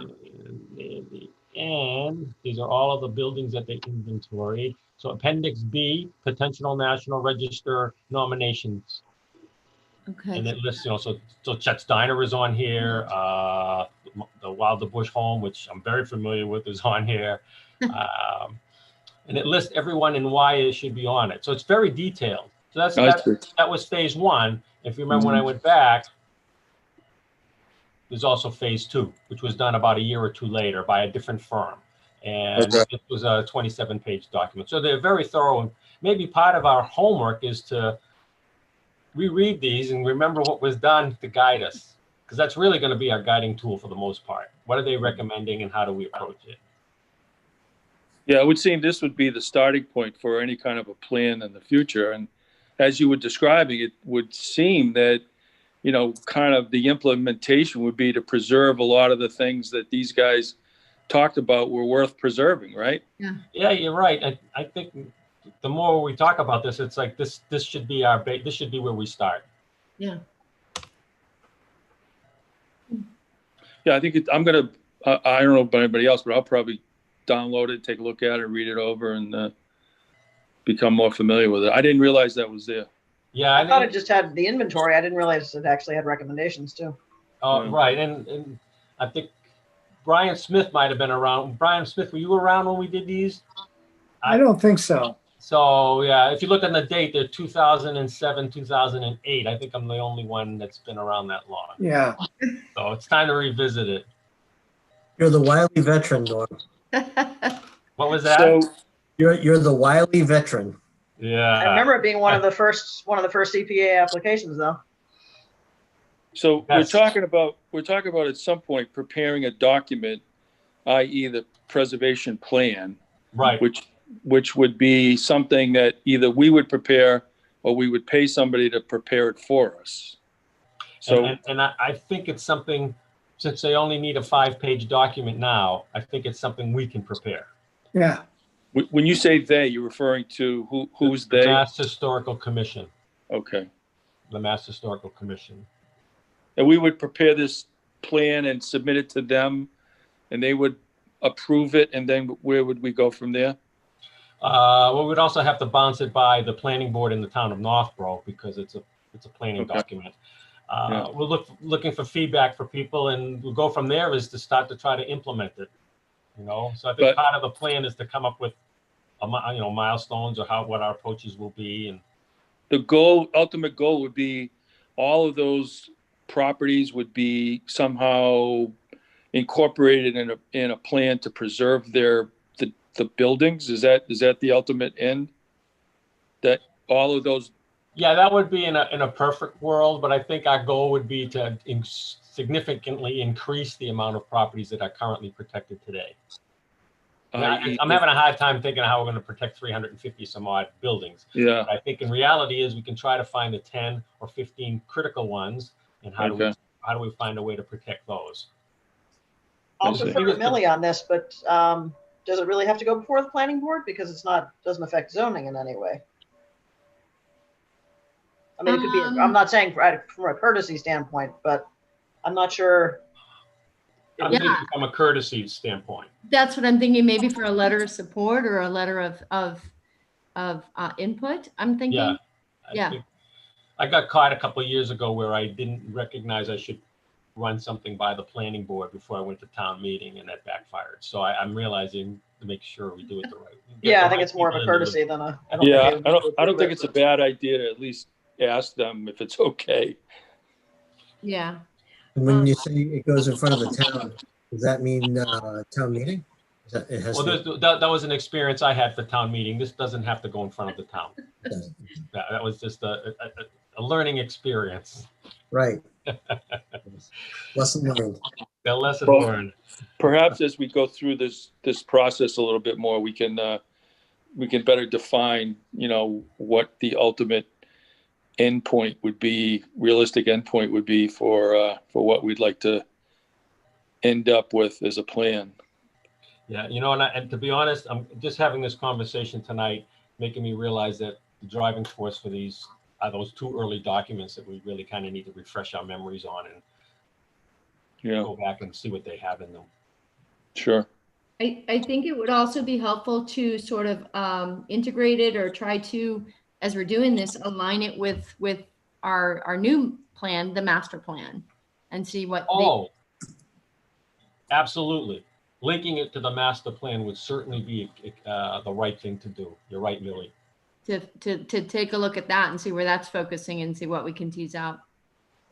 in the end, these are all of the buildings that they inventory. So Appendix B, potential National Register nominations. Okay. And it lists, so Chet's Diner is on here. The Wilder Bush Home, which I'm very familiar with, is on here. And it lists everyone and why it should be on it. So it's very detailed. So I see. that was Phase 1. If you remember when I went back, there's also Phase 2, which was done about a year or two later by a different firm. And Okay. it was a 27-page document. So they're very thorough. And maybe part of our homework is to reread these and remember what was done to guide us, because that's really going to be our guiding tool for the most part. What are they recommending and how do we approach it? Yeah, it would seem this would be the starting point for any kind of a plan in the future. And as you were describing, it would seem that, kind of the implementation would be to preserve a lot of the things that these guys talked about were worth preserving, right? Yeah, you're right. I think the more we talk about this, it's like this should be this should be where we start. Yeah. Yeah, I think I'm going to, I don't know about anybody else, but I'll probably download it, take a look at it, read it over, and become more familiar with it. I didn't realize that was there. Yeah, I thought it just had the inventory. I didn't realize it actually had recommendations too. right. And I think Brian Smith might have been around. Brian Smith, were you around when we did these? I don't think so. So yeah, if you look at the date, they're 2007, 2008. I think I'm the only one that's been around that long. Yeah. So it's time to revisit it. You're the wily veteran, Norm. What was that? So, You're the wily veteran. Yeah. I remember it being one of the first EPA applications though. so Yes. we're talking about at some point preparing a document, i.e. the preservation plan, Right. which would be something that either we would prepare or we would pay somebody to prepare it for us. So, And I think it's something, since they only need a 5-page document now, I think it's something we can prepare. Yeah, when you say they, you're referring to who's The they? Mass Historical Commission, Okay. the Mass Historical Commission. And we would prepare this plan and submit it to them, and they would approve it, and then where would we go from there? Well, we'd also have to bounce it by the planning board in the town of Northborough because it's a planning Okay. document. Yeah. We're looking for feedback for people, and we'll go from there is to start to try to implement it. You know, so I think But- part of the plan is to come up with, milestones or what our approaches will be, and The ultimate goal would be all of those properties would be somehow incorporated in a plan to preserve the buildings. Is that the ultimate end? That all of those, yeah, that would be in a perfect world. But I think our goal would be to significantly increase the amount of properties that are currently protected today. I'm having a hard time thinking of how we're going to protect 350 some odd buildings. yeah, But I think in reality is we can try to find the 10 or 15 critical ones, and how do we find a way to protect those? I'll I see. defer to Millie on this, but does it really have to go before the planning board? Because doesn't affect zoning in any way. I mean, it could be, I'm not saying from a courtesy standpoint, but I'm not sure. I'm Yeah. thinking from a courtesy standpoint. That's what I'm thinking, maybe for a letter of support or a letter of input, I'm thinking. Yeah. Yeah. think I got caught a couple of years ago where I didn't recognize I should run something by the planning board before I went to town meeting, and that backfired. So I'm realizing to make sure we do it the right way. Yeah, I think it's more of a courtesy than a. I don't think yeah. they would I don't approve think it. it's a bad idea to at least ask them if it's okay. Yeah. And when you say it goes in front of the town, does that mean town meeting? It has Well, to, that was an experience I had for town meeting. This doesn't have to go in front of the town. That was just a learning experience. right. Lesson learned. A lesson Well, learned. Perhaps as we go through this process a little bit more, we can better define, what the ultimate endpoint would be, realistic endpoint would be for what we'd like to end up with as a plan. Yeah, and to be honest, I'm just having this conversation tonight, making me realize that the driving force for these are those 2 early documents that we really kind of need to refresh our memories on and Yeah, go back and see what they have in them. sure. I think it would also be helpful to sort of integrate it or try to, as we're doing this, align it with our new plan, the master plan, and see what Oh, absolutely. Linking it to the master plan would certainly be the right thing to do. You're right, Millie. to take a look at that and see where that's focusing and see what we can tease out.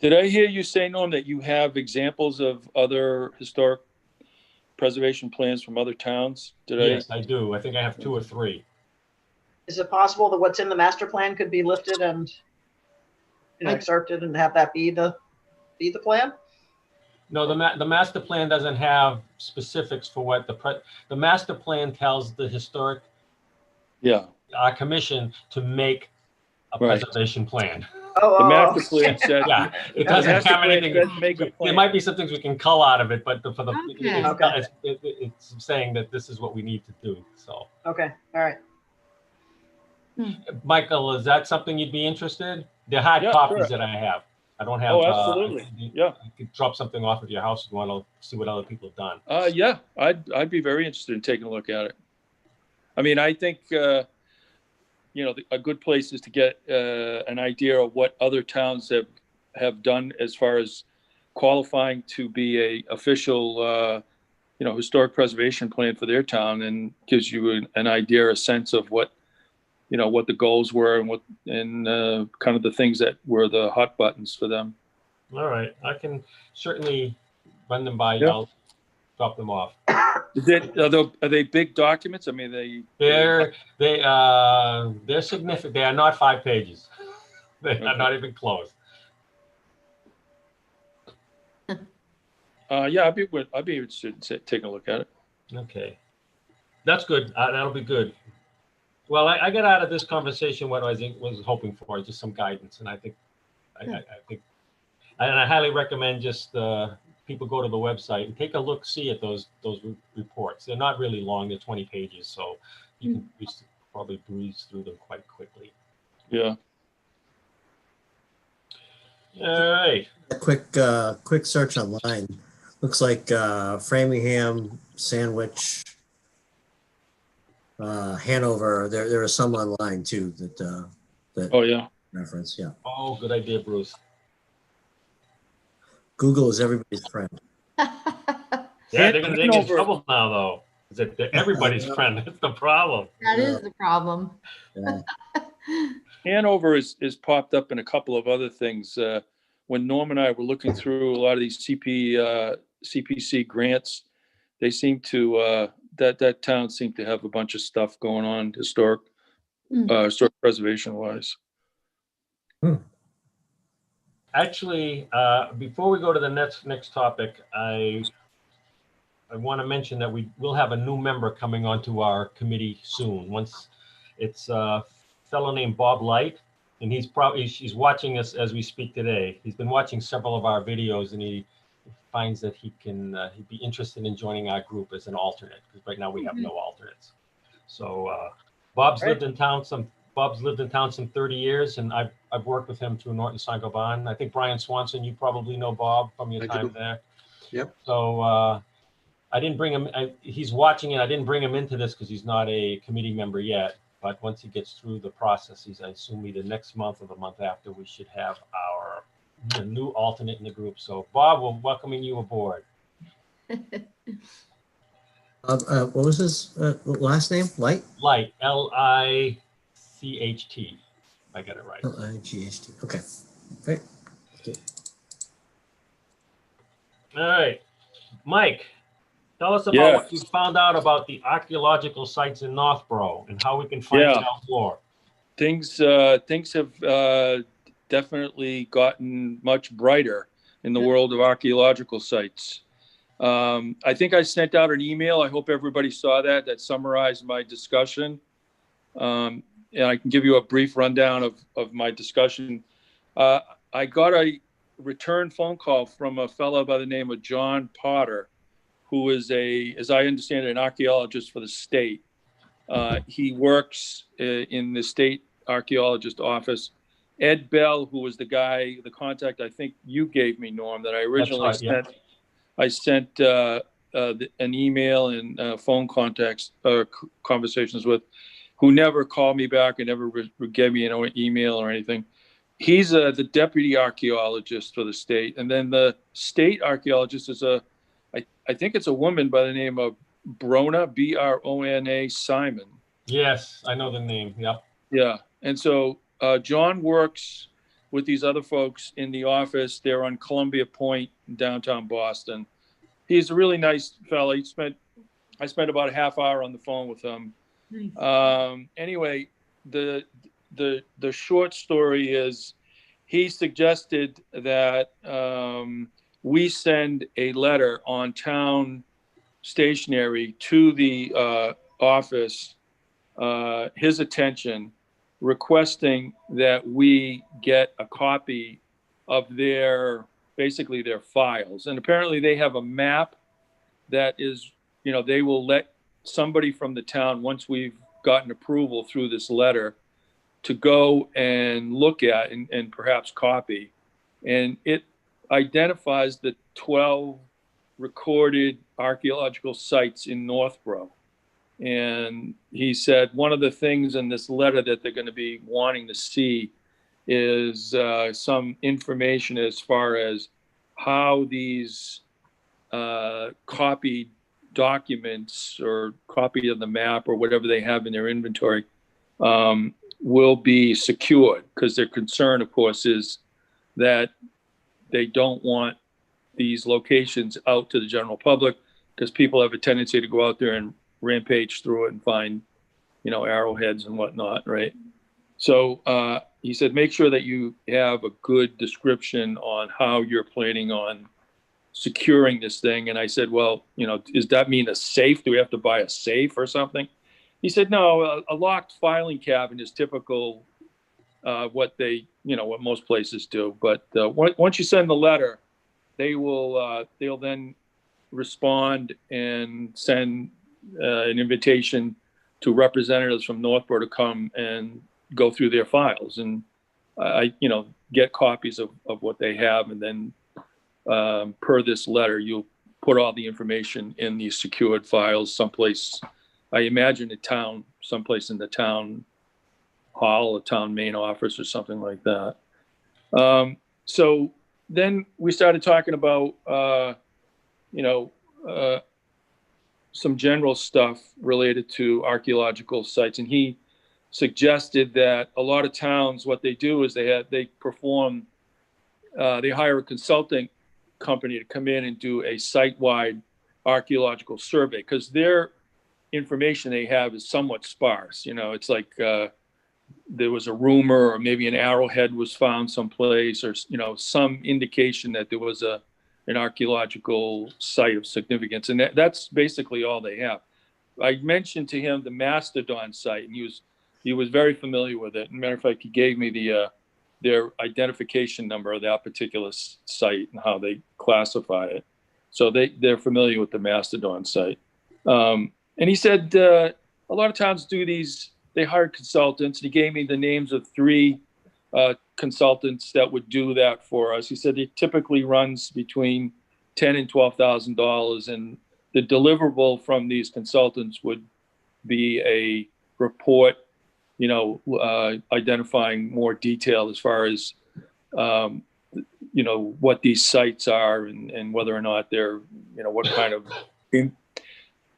Did I hear you say, Norm, that you have examples of other historic preservation plans from other towns? Yes, I do. I think I have 2 or 3. Is it possible that what's in the master plan could be lifted and excerpted and have that be the plan? No, the master plan doesn't have specifics for what the master plan tells the historic Yeah, commission to make a Right. preservation plan. Oh, the master plan said. Yeah, it the doesn't master have plan anything. said make a There plan. might be some things we can cull out of it, but Okay. it's saying that this is what we need to do. So, okay, all right. Michael, is that something you'd be interested? They're hard Yeah, copies sure. that I have. I don't have. Oh, absolutely. Yeah. You could drop something off at your house if you want to see what other people have done. Yeah, I'd be very interested in taking a look at it. I mean, I think, a good place is to get an idea of what other towns have done as far as qualifying to be a official, historic preservation plan for their town, and gives you an idea, a sense of what the goals were and kind of the things that were the hot buttons for them. All right, I can certainly run them by. Yeah. I'll drop them off. Are they big documents? I mean, They're significant. They are not 5 pages. They are not even close. I'd be interested in taking a look at it. Okay, that's good. That'll be good. Well, I got out of this conversation what I was hoping for, just some guidance, and I think, I think, and I highly recommend just people go to the website and take a look, see at those reports. They're not really long; they're 20 pages, so you can probably breeze through them quite quickly. Yeah. All right. Quick search online. Looks like Framingham, Sandwich, Hanover. There are some online too that Oh, yeah. reference. Yeah. Oh, good idea, Bruce. Google is everybody's friend. Yeah, they're gonna get in Hanover- trouble now, though. They're everybody's friend. That's the problem. That is the problem. Yeah. Hanover is popped up in a couple of other things. When Norm and I were looking through a lot of these CPC grants, they seem to, that town seemed to have a bunch of stuff going on historic preservation wise. Actually, before we go to the next topic, I want to mention that we will have a new member coming onto our committee soon. Once it's a fellow named Bob Light, and he's watching us as we speak today. He's been watching several of our videos, and he finds that he'd be interested in joining our group as an alternate, because right now we have no alternates. So Bob's lived in town some 30 years, and I've worked with him through Norton Saint-Gobain. I think Brian Swanson, you probably know Bob from your time there. Yep. So I didn't bring him. He's watching it. I didn't bring him into this because he's not a committee member yet. But once he gets through the processes, I assume either next month or the month after, we should have our new alternate in the group. So Bob, we're welcoming you aboard. What was his last name? Light? Light, Licht. I got it right. Light. Okay. Great. All right, Mike, tell us about Yeah. what you found out about the archaeological sites in Northborough and how we can find Yeah. out more. Things have definitely gotten much brighter in the world of archaeological sites. I think I sent out an email. I hope everybody saw that summarized my discussion. And I can give you a brief rundown of my discussion. I got a return phone call from a fellow by the name of John Potter, who is as I understand it, an archaeologist for the state. He works in the state archaeologist office. Ed Bell, who was the contact I think you gave me, Norm, that I originally sent. I sent an email and phone conversations with, who never called me back and never gave me an email or anything. He's the deputy archaeologist for the state. And then the state archaeologist is I think it's a woman by the name of Brona, Brona Simon. Yes, I know the name. Yep. Yeah. And so John works with these other folks in the office. They're on Columbia Point in downtown Boston. He's a really nice fellow. I spent about a half hour on the phone with him. Nice. Anyway, the short story is he suggested that we send a letter on town stationery to the office, his attention, requesting that we get a copy of basically their files. And apparently they have a map that is, they will let somebody from the town, once we've gotten approval through this letter, to go and look at and perhaps copy. And it identifies the 12 recorded archaeological sites in Northborough. And he said one of the things in this letter that they're going to be wanting to see is some information as far as how these copied documents or copy of the map or whatever they have in their inventory will be secured, because their concern, of course, is that they don't want these locations out to the general public, because people have a tendency to go out there and rampage through it and find, arrowheads and whatnot, right? So he said, make sure that you have a good description on how you're planning on securing this thing. And I said, well, does that mean a safe? Do we have to buy a safe or something? he said, no, a locked filing cabinet is typical, what they, what most places do. But once you send the letter, they'll then respond and send an invitation to representatives from Northborough to come and go through their files. And I get copies of what they have. And then per this letter, you'll put all the information in these secured files someplace, I imagine a town, someplace in the town hall, a town main office or something like that. So then we started talking about, some general stuff related to archaeological sites. And he suggested that a lot of towns, what they do is they hire a consulting company to come in and do a site-wide archaeological survey, because their information they have is somewhat sparse. It's like there was a rumor, or maybe an arrowhead was found someplace, or some indication that there was an archaeological site of significance, and that's basically all they have. I mentioned to him the Mastodon site, and he was very familiar with it. As a matter of fact, he gave me their identification number of that particular site and how they classify it. So they're familiar with the Mastodon site. And he said a lot of towns do these. They hire consultants. He gave me the names of 3 consultants that would do that for us. He said it typically runs between $10,000 and $12,000, and the deliverable from these consultants would be a report, identifying more detail as far as, what these sites are and whether or not they're, what kind of,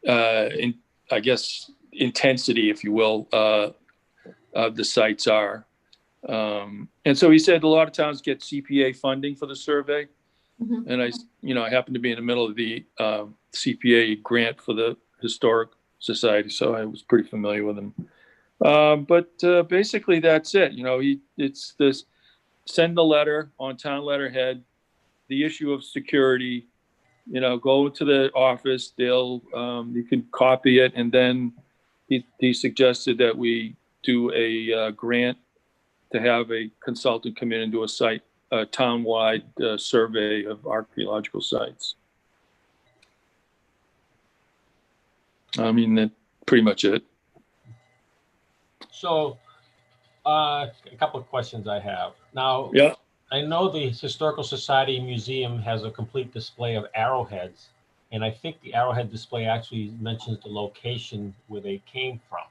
I guess, intensity, if you will, of the sites are. And so he said a lot of towns get CPA funding for the survey. Mm-hmm. And I happen to be in the middle of the CPA grant for the Historic Society, so I was pretty familiar with him. But basically that's it. It's this: send the letter on town letterhead, the issue of security, go to the office, you can copy it. And then he suggested that we do a grant to have a consultant come in and do a town-wide survey of archaeological sites. I mean, that's pretty much it. So, a couple of questions I have. Now, yeah. I know the Historical Society Museum has a complete display of arrowheads, and I think the arrowhead display actually mentions the location where they came from.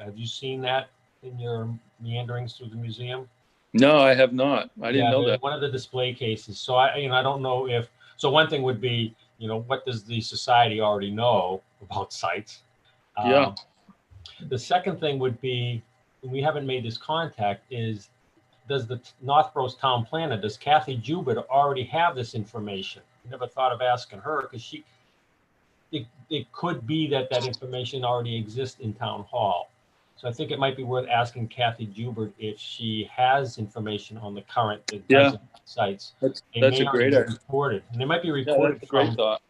Have you seen that in your meanderings through the museum? No, I have not. I didn't know that. One of the display cases. So I don't know if. So one thing would be, what does the society already know about sites? Yeah. The second thing would be, we haven't made this contact, is does the Northborough's town planner, does Kathy Jubert already have this information? I never thought of asking her, because it could be that information already exists in town hall. So I think it might be worth asking Kathy Jubert if she has information on the current sites. That's a great idea. Recorded, and they might be recorded from. Great thought.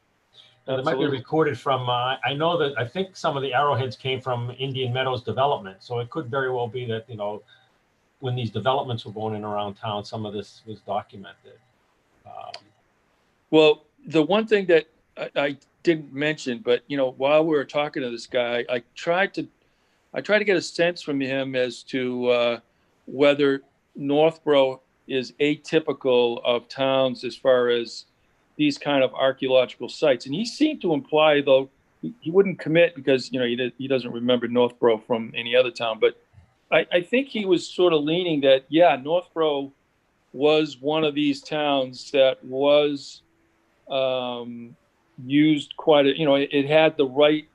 It might be recorded from. I know that I think some of the arrowheads came from Indian Meadows development, so it could very well be that when these developments were going in around town, some of this was documented. Well, the one thing that I didn't mention, but while we were talking to this guy, I tried to get a sense from him as to whether Northborough is atypical of towns as far as these kind of archaeological sites. And he seemed to imply, though he wouldn't commit because he doesn't remember Northborough from any other town, but I think he was sort of leaning that, Northborough was one of these towns that was used quite it had the right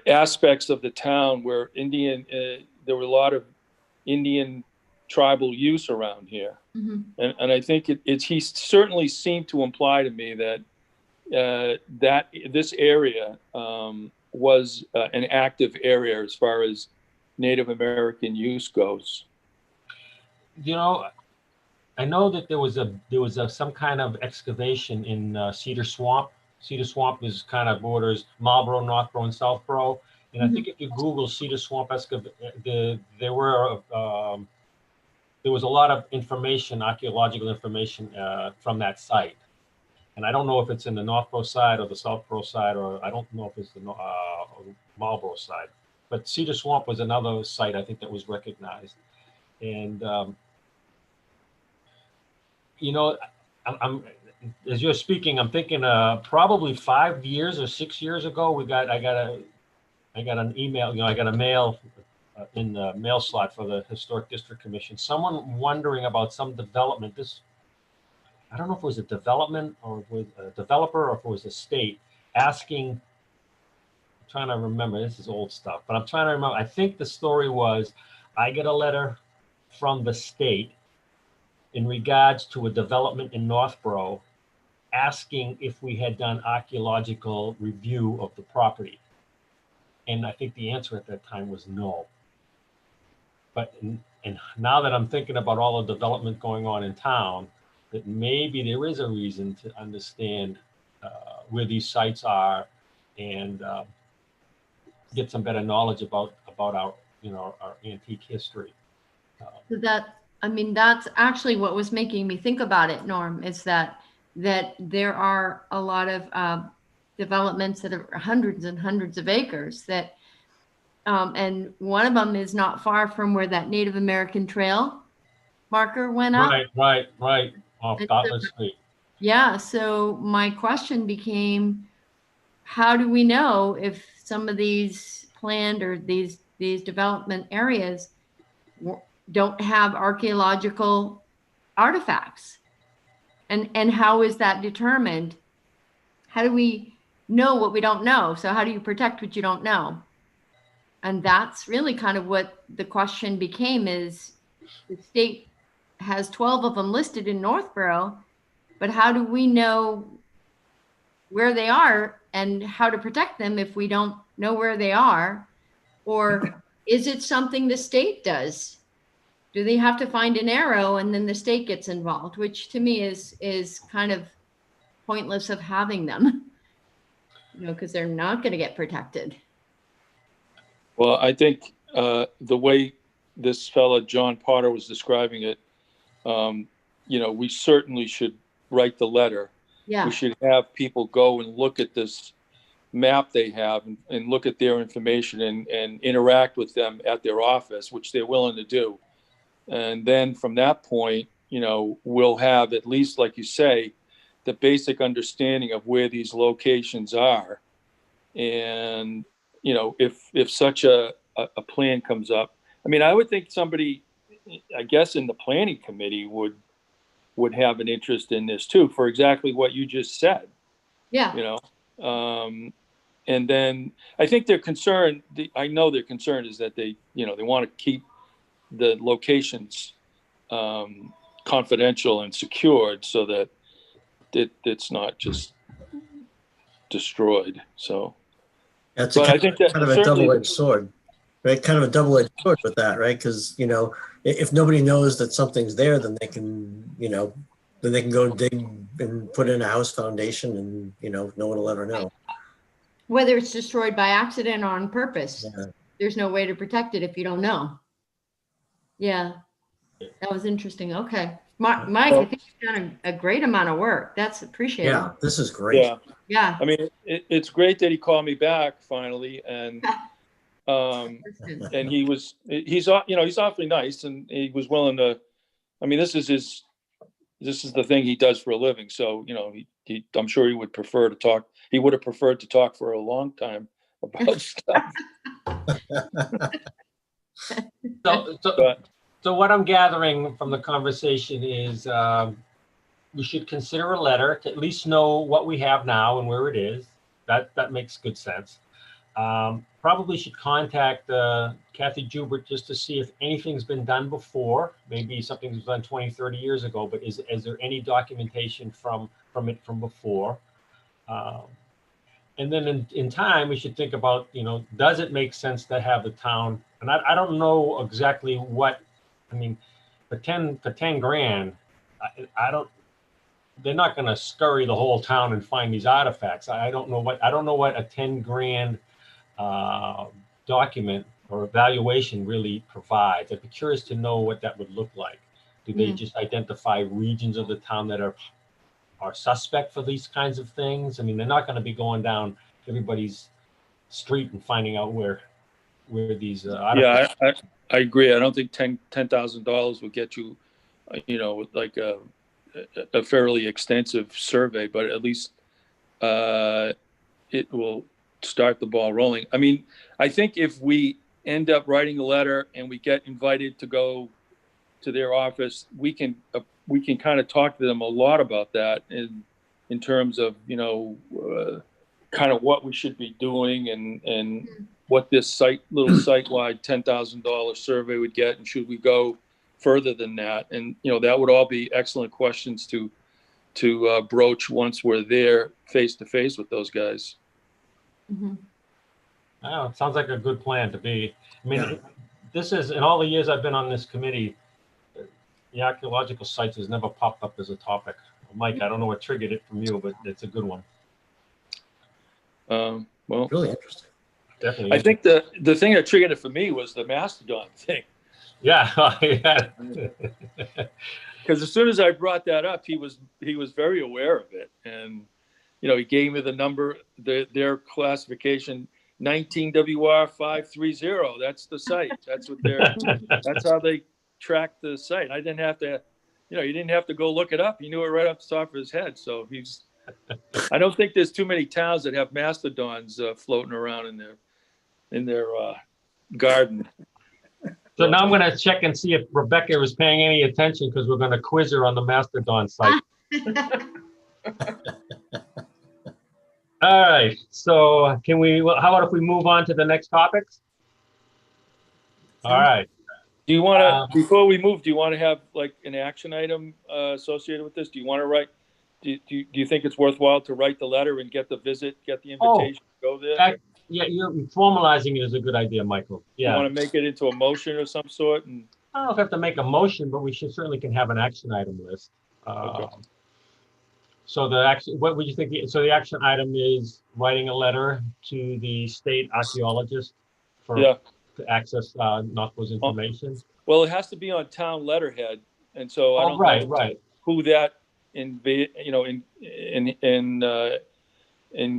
aspects of the town where there were a lot of Indian tribal use around here. Mm-hmm. And I think he certainly seemed to imply to me that that this area was an active area as far as Native American use goes. I know that there was some kind of excavation in Cedar Swamp Cedar Swamp is kind of borders Marlboro, Northborough, and Southborough. And I think if you Google Cedar Swamp there was a lot of information, archaeological information from that site. And I don't know if it's in the Northborough side or the Southborough side, or I don't know if it's the Marlborough side. But Cedar Swamp was another site I think that was recognized. And you know, I'm as you're speaking, I'm thinking probably 5 years or 6 years ago, I got an email, I got a mail in the mail slot for the Historic District Commission. Someone wondering about some development. I don't know if it was a development or it was a developer or if it was a state asking. I'm trying to remember. This is old stuff, but I'm trying to remember. I think the story was I get a letter from the state in regards to a development in Northborough asking if we had done archaeological review of the property. And I think the answer at that time was no. But and now that I'm thinking about all the development going on in town, that maybe there is a reason to understand where these sites are and get some better knowledge about our our antique history. That's actually what was making me think about it, Norm, is that there are a lot of developments that are hundreds and hundreds of acres that, and one of them is not far from where that Native American trail marker went up. Right. Off Gauntlet Street. Yeah. So my question became, how do we know if some of these planned or these development areas don't have archaeological artifacts? And how is that determined? How do we know what we don't know? So how do you protect what you don't know? And that's really kind of what the question became, is the state has 12 of them listed in Northborough, but how do we know where they are and how to protect them if we don't know where they are? Or is it something the state does? Do they have to find an arrow and then the state gets involved, which to me is kind of pointless of having them, because they're not going to get protected. Well, I think the way this fella, John Potter, was describing it, we certainly should write the letter. Yeah. We should have people go and look at this map they have and look at their information and interact with them at their office, which they're willing to do. And then from that point, we'll have, at least like you say, the basic understanding of where these locations are. And, if such a plan comes up, I would think somebody, I guess, in the planning committee would have an interest in this too, for exactly what you just said. Yeah. And then I think their concern, I know their concern is that they want to keep the locations confidential and secured so that it's not just destroyed. So, That's I think that kind of a double-edged sword, right? Kind of a double-edged sword with that, right? Because if nobody knows that something's there, then they can, then they can go dig and put in a house foundation, and no one will ever know. Whether it's destroyed by accident or on purpose, Yeah. There's no way to protect it if you don't know. Yeah, that was interesting. Okay, Mike, I think you've done a great amount of work. That's appreciated. Yeah, this is great. Yeah. It's great that he called me back finally, and and he's awfully nice, and he was willing to. This is the thing he does for a living. So I'm sure he would prefer to talk. He would have preferred to talk for a long time about stuff. So what I'm gathering from the conversation is we should consider a letter to at least know what we have now and where it is. That makes good sense. Probably should contact Kathy Joubert just to see if anything's been done before. Maybe something was done 20, 30 years ago, but is there any documentation from before? And then in time, we should think about, does it make sense to have the town? And I don't know exactly what, for 10 grand, they're not going to scurry the whole town and find these artifacts. I don't know what a 10 grand document or evaluation really provides. I'd be curious to know what that would look like. Do they just identify regions of the town that are suspect for these kinds of things? I mean, they're not going to be going down everybody's street and finding out where these Yeah, I agree. I don't think $10,000 will get you, like a fairly extensive survey, but at least it will start the ball rolling. I mean, I think if we end up writing a letter and we get invited to go to their office, we can kind of talk to them a lot about that in terms of, kind of what we should be doing and what this little site-wide $10,000 survey would get, and should we go further than that? And that would all be excellent questions to broach once we're there face to face with those guys. Oh, it sounds like a good plan to be. I mean, this is, in all the years I've been on this committee, the archaeological sites has never popped up as a topic. Mike, I don't know what triggered it from you, but it's a good one. Well, Really interesting. Definitely. I think the thing that triggered it for me was the Mastodon thing. Yeah. Because as soon as I brought that up, he was very aware of it, and he gave me the number, their classification, 19WR530. That's the site. That's what that's how they track the site. I didn't have to, you didn't have to go look it up. He knew it right off the top of his head. So I don't think there's too many towns that have mastodons floating around in their garden. So now I'm going to check and see if Rebecca is paying any attention, because we're going to quiz her on the Mastodon site. All right. So how about if we move on to the next topics? All right. Do you want to, before we move, do you want to have like an action item associated with this? Do you want to write, do you think it's worthwhile to write the letter and get the invitation to go there? Yeah, you're formalizing it is a good idea, Michael. Yeah. You want to make it into a motion of some sort? And I don't know if we have to make a motion, but we certainly can have an action item list. Okay. So what would you think? So the action item is writing a letter to the state archaeologist to access Northborough's information. Well, it has to be on town letterhead, and so I don't know who that in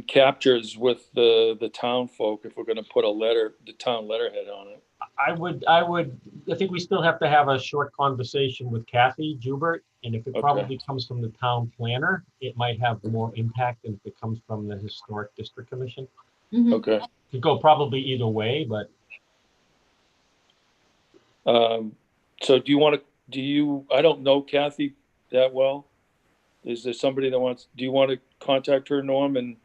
captures with the town folk if we're going to put the town letterhead on it. I think we still have to have a short conversation with Kathy Joubert, and if it probably comes from the town planner, it might have more impact than if it comes from the Historic District Commission. Okay. It could go probably either way, but. So I don't know Kathy that well. Is there somebody do you want to contact her, Norm? And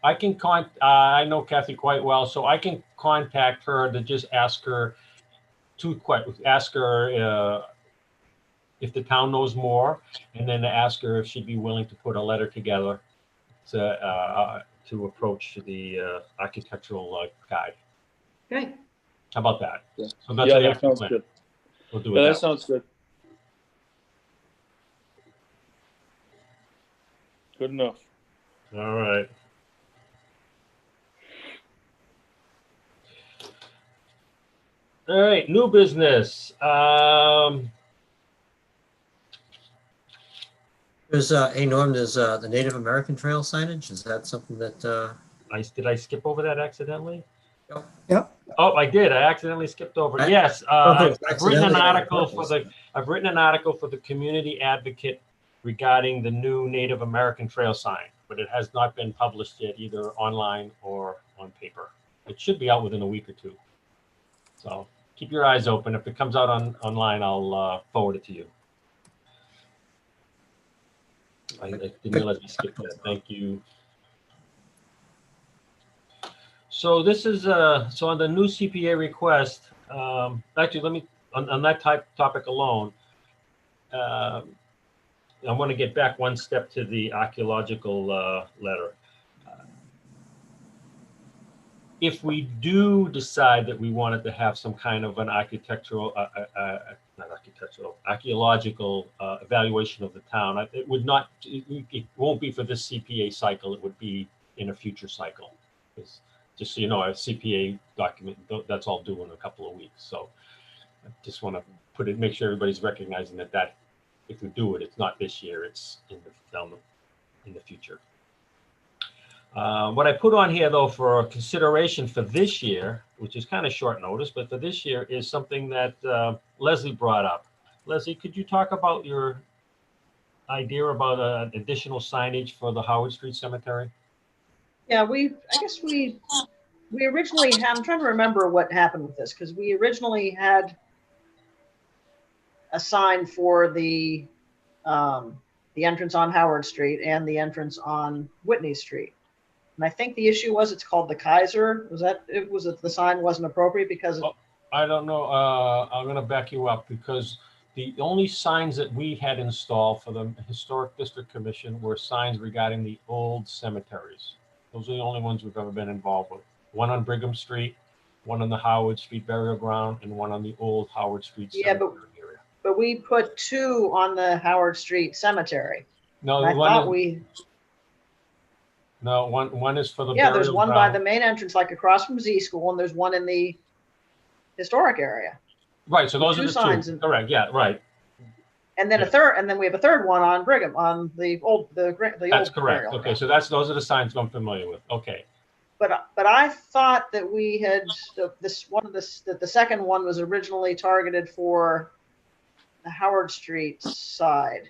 I know Kathy quite well, so I can contact her to just ask her if the town knows more, and then to ask her if she'd be willing to put a letter together to approach the architectural guide. Great. How about that? Yeah. So that's that sounds good. We'll do it. That sounds good. Good enough. All right. All right, new business. There's Norm, there's the Native American Trail signage. Is that something that Did I skip over that accidentally? Yep. Oh, I did. I accidentally skipped over. Right. Yes, I've written an Accidentally. article for the Community Advocate regarding the new Native American Trail sign, but it has not been published yet, either online or on paper. It should be out within a week or two. So keep your eyes open. If it comes out online, I'll forward it to you. I didn't realize we skipped that. Thank you. So this is so on the new CPA request. Actually, let me on that topic alone. I want to get back one step to the archaeological letter. If we do decide that we wanted to have some kind of an archaeological evaluation of the town. It would not, it won't be for this CPA cycle. It would be in a future cycle. It's, just so you know, a CPA document, that's all due in a couple of weeks. So I just want to put it, make sure everybody's recognizing that if we do it, it's not this year, it's in the future. What I put on here though for consideration for this year, which is kind of short notice, but for this year is something that Leslie brought up. Leslie, could you talk about your idea about additional signage for the Howard Street Cemetery? Yeah, I guess we originally had, I'm trying to remember what happened with this, because we originally had a sign for the entrance on Howard Street and the entrance on Whitney Street. And I think the issue was it's called the Kaiser. The sign wasn't appropriate because I don't know. I'm going to back you up because the only signs that we had installed for the Historic District Commission were signs regarding the old cemeteries. Those are the only ones we've ever been involved with. One on Brigham Street, one on the Howard Street burial ground, and one on the old Howard Street cemetery area. But we put 2 on the Howard Street Cemetery. No, No, one is for the yeah. There's burial one ground. by the main entrance, like across from Z School, and there's one in the historic area. Right. So those are Two the signs. two. Correct. Yeah. Right. And then then we have a third one on Brigham, on the old. That's old correct. burial Okay. ground. So those are the signs I'm familiar with. Okay. But I thought that we had the second one was originally targeted for the Howard Street side,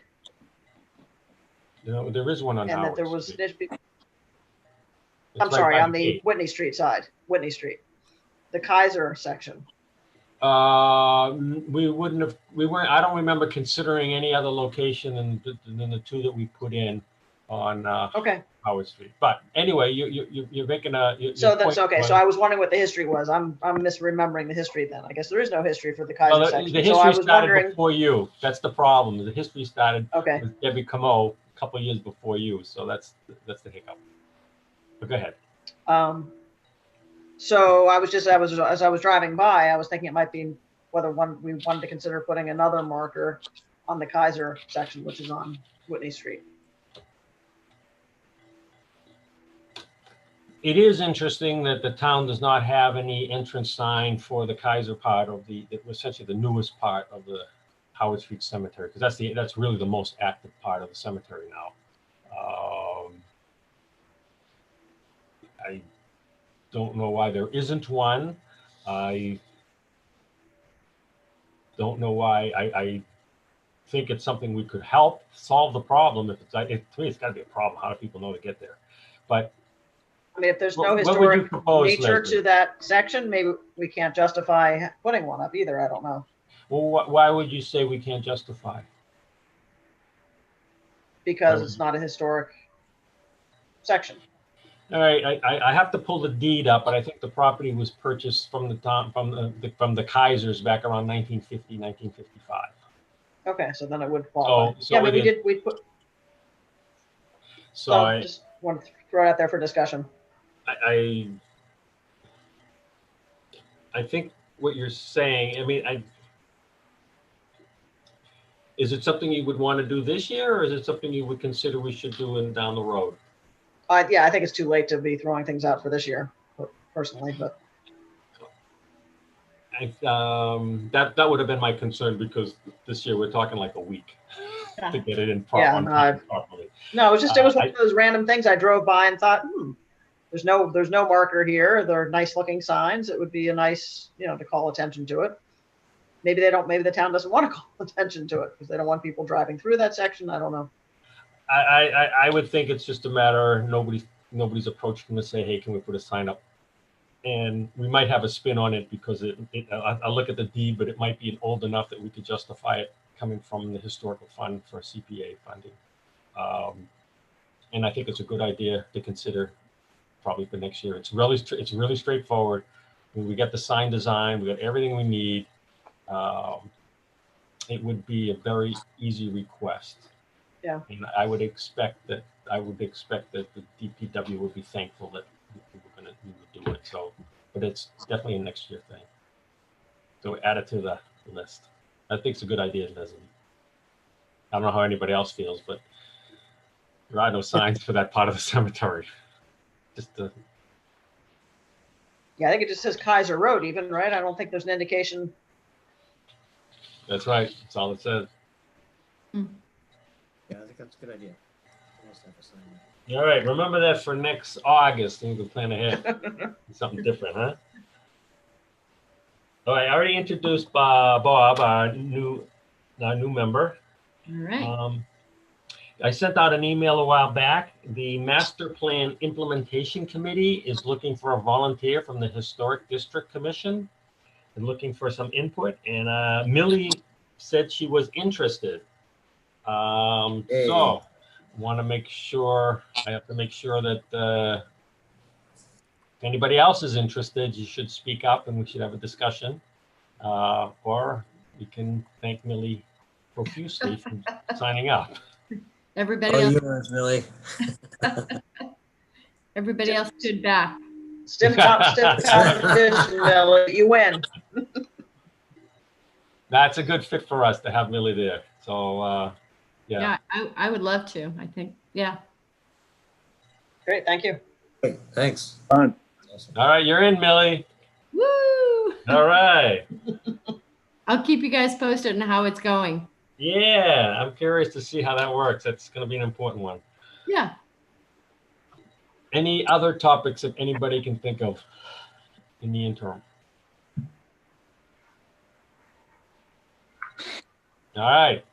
You know, there is one on and Howard that there was. Street. I'm It's sorry, right by on the gate. Whitney Street side, Whitney Street, the Kaiser section. We weren't, I don't remember considering any other location than the 2 that we put in on Okay, Howard Street. But anyway, you're making so your that's point okay. was- So I was wondering what the history was. I'm misremembering the history then. I guess there is no history for the Kaiser Well, the section. history So I was started wondering. before you. That's the problem. The history started Okay, with Debbie Comeau a couple of years before you. So that's the hiccup. But go ahead. so as I was driving by, I was thinking it might be whether we wanted to consider putting another marker on the Kaiser section, which is on Whitney Street. It is interesting that the town does not have any entrance sign for the Kaiser part of essentially the newest part of the Howard Street Cemetery, because that's really the most active part of the cemetery now. I don't know why there isn't one. I don't know why. I think it's something we could help solve the problem. To me, it's got to be a problem. How do people know to get there? But I mean, if there's no what would you historic propose, nature Leslie? to that section, maybe we can't justify putting one up either. I don't know. Well, why would you say we can't justify? Because it's not a historic section. All right, I have to pull the deed up, but I think the property was purchased from the town, from the Kaisers back around 1950, 1955. Okay, so then it would qualify. So Yeah, I it mean, is- we put, So so I just want to throw it out there for discussion. I think what you're saying, I mean, is it something you would want to do this year, or is it something you would consider we should do down the road? Yeah, I think it's too late to be throwing things out for this year, personally, but That would have been my concern, because this year we're talking like a week to get it in Yeah, properly. no, it was one of those random things I drove by and thought, there's no marker here. They're nice looking signs. It would be a nice, to call attention to it. Maybe the town doesn't want to call attention to it because they don't want people driving through that section. I don't know. I would think it's just a matter, nobody's approached them to say, hey, can we put a sign up? And we might have a spin on it because I look at the deed, but it might be old enough that we could justify it coming from the historical fund for CPA funding. And I think it's a good idea to consider probably for next year. It's really straightforward. I mean, we got the sign design, we got everything we need. It would be a very easy request. Yeah. And I would expect that the DPW would be thankful that we would do it. So, but it's definitely a next year thing. So add it to the list. I think it's a good idea, Leslie. I don't know how anybody else feels, but there are no signs for that part of the cemetery. Just Yeah, I think it just says Kaiser Road even, right? I don't think there's an indication. that's right. That's all it says. Yeah, I think that's a good idea. Almost have a sign. All right, remember that for next August, and we can plan ahead. Something different, huh? All right, I already introduced Bob, our new member. All right. I sent out an email a while back. The Master Plan Implementation Committee is looking for a volunteer from the Historic District Commission and looking for some input. And Millie said she was interested. So want to make sure, I have to make sure that if anybody else is interested, you should speak up and we should have a discussion. Or you can thank Millie profusely for signing up. Everybody Oh, else, yours, Millie. everybody else stood back. Stiff competition, Millie. You win. That's a good fit for us to have Millie there. So, yeah. Yeah, I would love to, I think. Yeah. Great, thank you. Great, thanks. Fun. Awesome. All right, you're in, Millie. Woo! All right. I'll keep you guys posted on how it's going. Yeah, I'm curious to see how that works. That's going to be an important one. Yeah. Any other topics that anybody can think of in the interim? All right.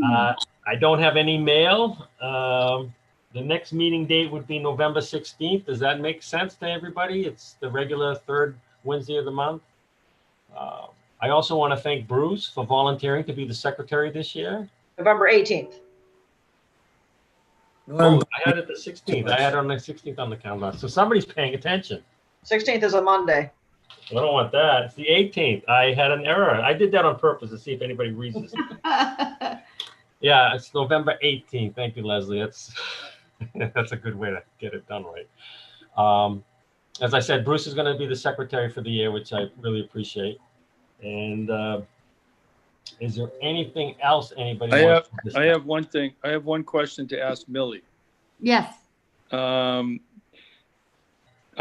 I don't have any mail. The next meeting date would be November 16th. Does that make sense to everybody? It's the regular third Wednesday of the month. I also want to thank Bruce for volunteering to be the secretary this year. November 18th. Oh, I had it the 16th. I had it on the 16th on the calendar. So somebody's paying attention. 16th is a Monday. I don't want that. It's the 18th. I had an error. I did that on purpose to see if anybody reads this. Yeah, it's November 18th. Thank you, Leslie. That's a good way to get it done right. As I said, Bruce is going to be the secretary for the year, which I really appreciate. And is there anything else anybody wants to discuss? I have one thing. I have one question to ask Millie. Yes. I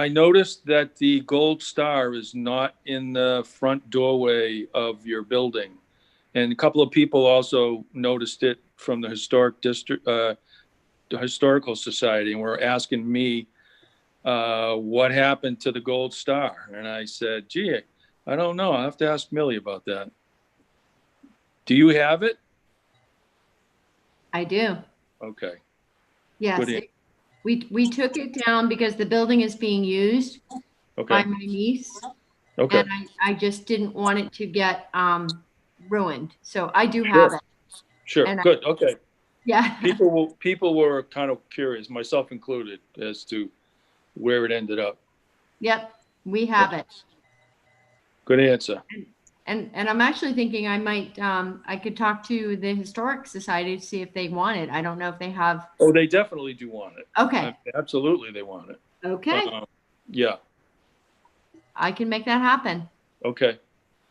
noticed that the gold star is not in the front doorway of your building. And a couple of people also noticed it from the historic district, the Historical Society, and were asking me what happened to the gold star. And I said, gee, I don't know. I'll have to ask Millie about that. Do you have it? I do. Okay. Yes. Good. We took it down because the building is being used by Okay. my niece. Okay. And I just didn't want it to get ruined. So I do have it. Sure. and I- Good. Okay. Yeah. People were kind of curious, myself included, as to where it ended up. Yep. We have it. Good answer. And I'm actually thinking I might, I could talk to the Historic Society to see if they want it. I don't know if they have. Oh, they definitely do want it. Okay. Absolutely, they want it. Okay. Yeah. I can make that happen. Okay.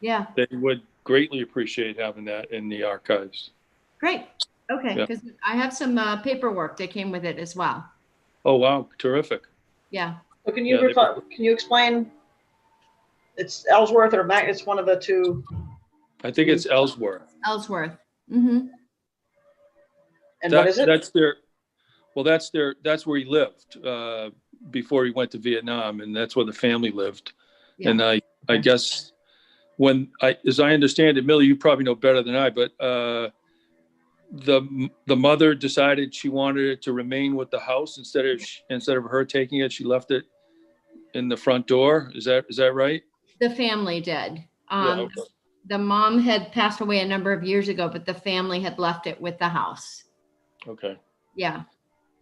Yeah. They would greatly appreciate having that in the archives. Great. Okay. Yeah. Because I have some paperwork that came with it as well. Oh, wow. Terrific. Yeah. So can you Yeah, can you explain? It's Ellsworth or Mac? It's one of the two. I think it's Ellsworth. Ellsworth. Mm-hmm. And what is it? That's that's where he lived before he went to Vietnam, and that's where the family lived. Yeah. And I guess as I understand it, Millie, you probably know better than I, but the mother decided she wanted it to remain with the house instead of her taking it. She left it in the front door. Is that right? The family did. Yeah, okay. The mom had passed away a number of years ago, but the family had left it with the house. Okay. Yeah.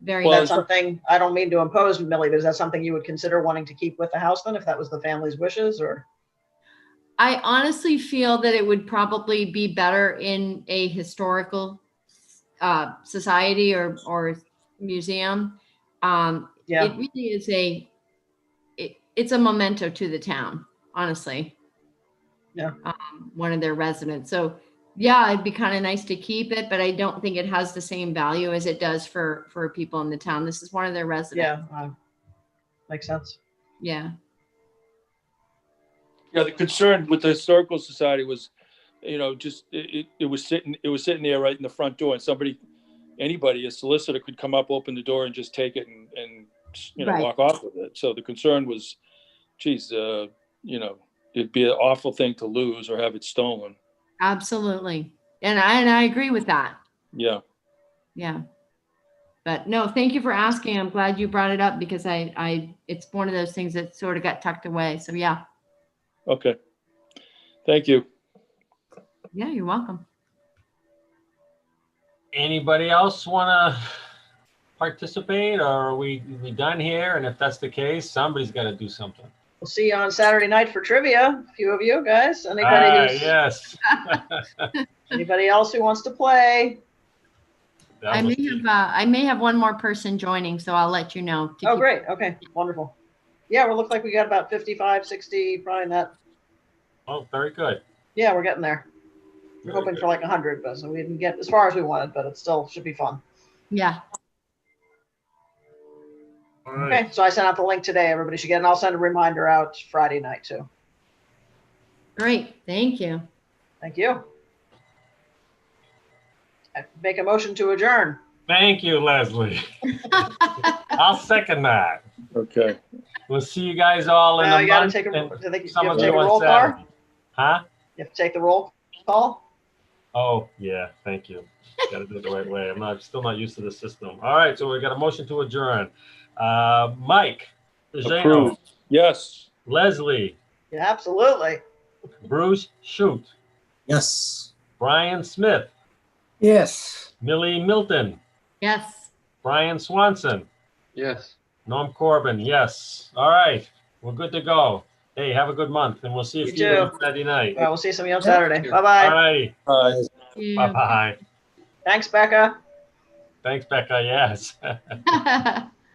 Very Well, That's something, I don't mean to impose, Millie, but is that something you would consider wanting to keep with the house then, if that was the family's wishes, or? I honestly feel that it would probably be better in a historical society or museum. Yeah. It really is it's a memento to the town, honestly. Yeah. One of their residents. So Yeah, it'd be kind of nice to keep it, but I don't think it has the same value as it does for people in the town. This is one of their residents. Yeah, makes sense. Yeah. Yeah, the concern with the Historical Society was, just it was sitting there right in the front door, and anybody, a solicitor, could come up, open the door, and just take it and Right. walk off with it. So the concern was, geez, it'd be an awful thing to lose or have it stolen. Absolutely. And I agree with that. Yeah. Yeah. But no, thank you for asking. I'm glad you brought it up because it's one of those things that sort of got tucked away. So yeah. Okay. Thank you. Yeah, you're welcome. Anybody else want to participate, or are we done here? And if that's the case, somebody's got to do something. We'll see you on Saturday night for trivia. A few of you guys. Anybody Yes. anybody else who wants to play? That I was- I may have one more person joining, so I'll let you know. to Oh, keep- great. Okay, wonderful. Yeah, we look like we got about 55, 60, probably not. Oh, very good. Yeah, we're getting there. We're Very hoping good. for like 100, but so we didn't get as far as we wanted, but it still should be fun. Yeah. All right. Okay, so I sent out the link today. Everybody should get, and I'll send a reminder out Friday night too. Great. Thank you. Thank you. I make a motion to adjourn. Thank you, Leslie. I'll second that. Okay. We'll see you guys all in Now a you gotta month. take a, and I think you some have of to take you a on roll call. Saturday. Huh? You have to take the roll call. Oh, yeah, thank you. Got to do it the right way. I'm still not used to the system. All right, so we got a motion to adjourn. Mike, Zeno, Approved. Yes. Leslie, Yeah, absolutely. Bruce Shoot, Yes. Brian Smith, Yes. Millie Milton, Yes. Brian Swanson, Yes. Norm Corbin, yes. All right, we're good to go. Hey, have a good month, and we'll see You you too. on Saturday night. Well, we'll see some of you on Yeah. Saturday. All Bye-bye. righty, Yeah. bye-bye. Thanks, Becca. Thanks, Becca, yes.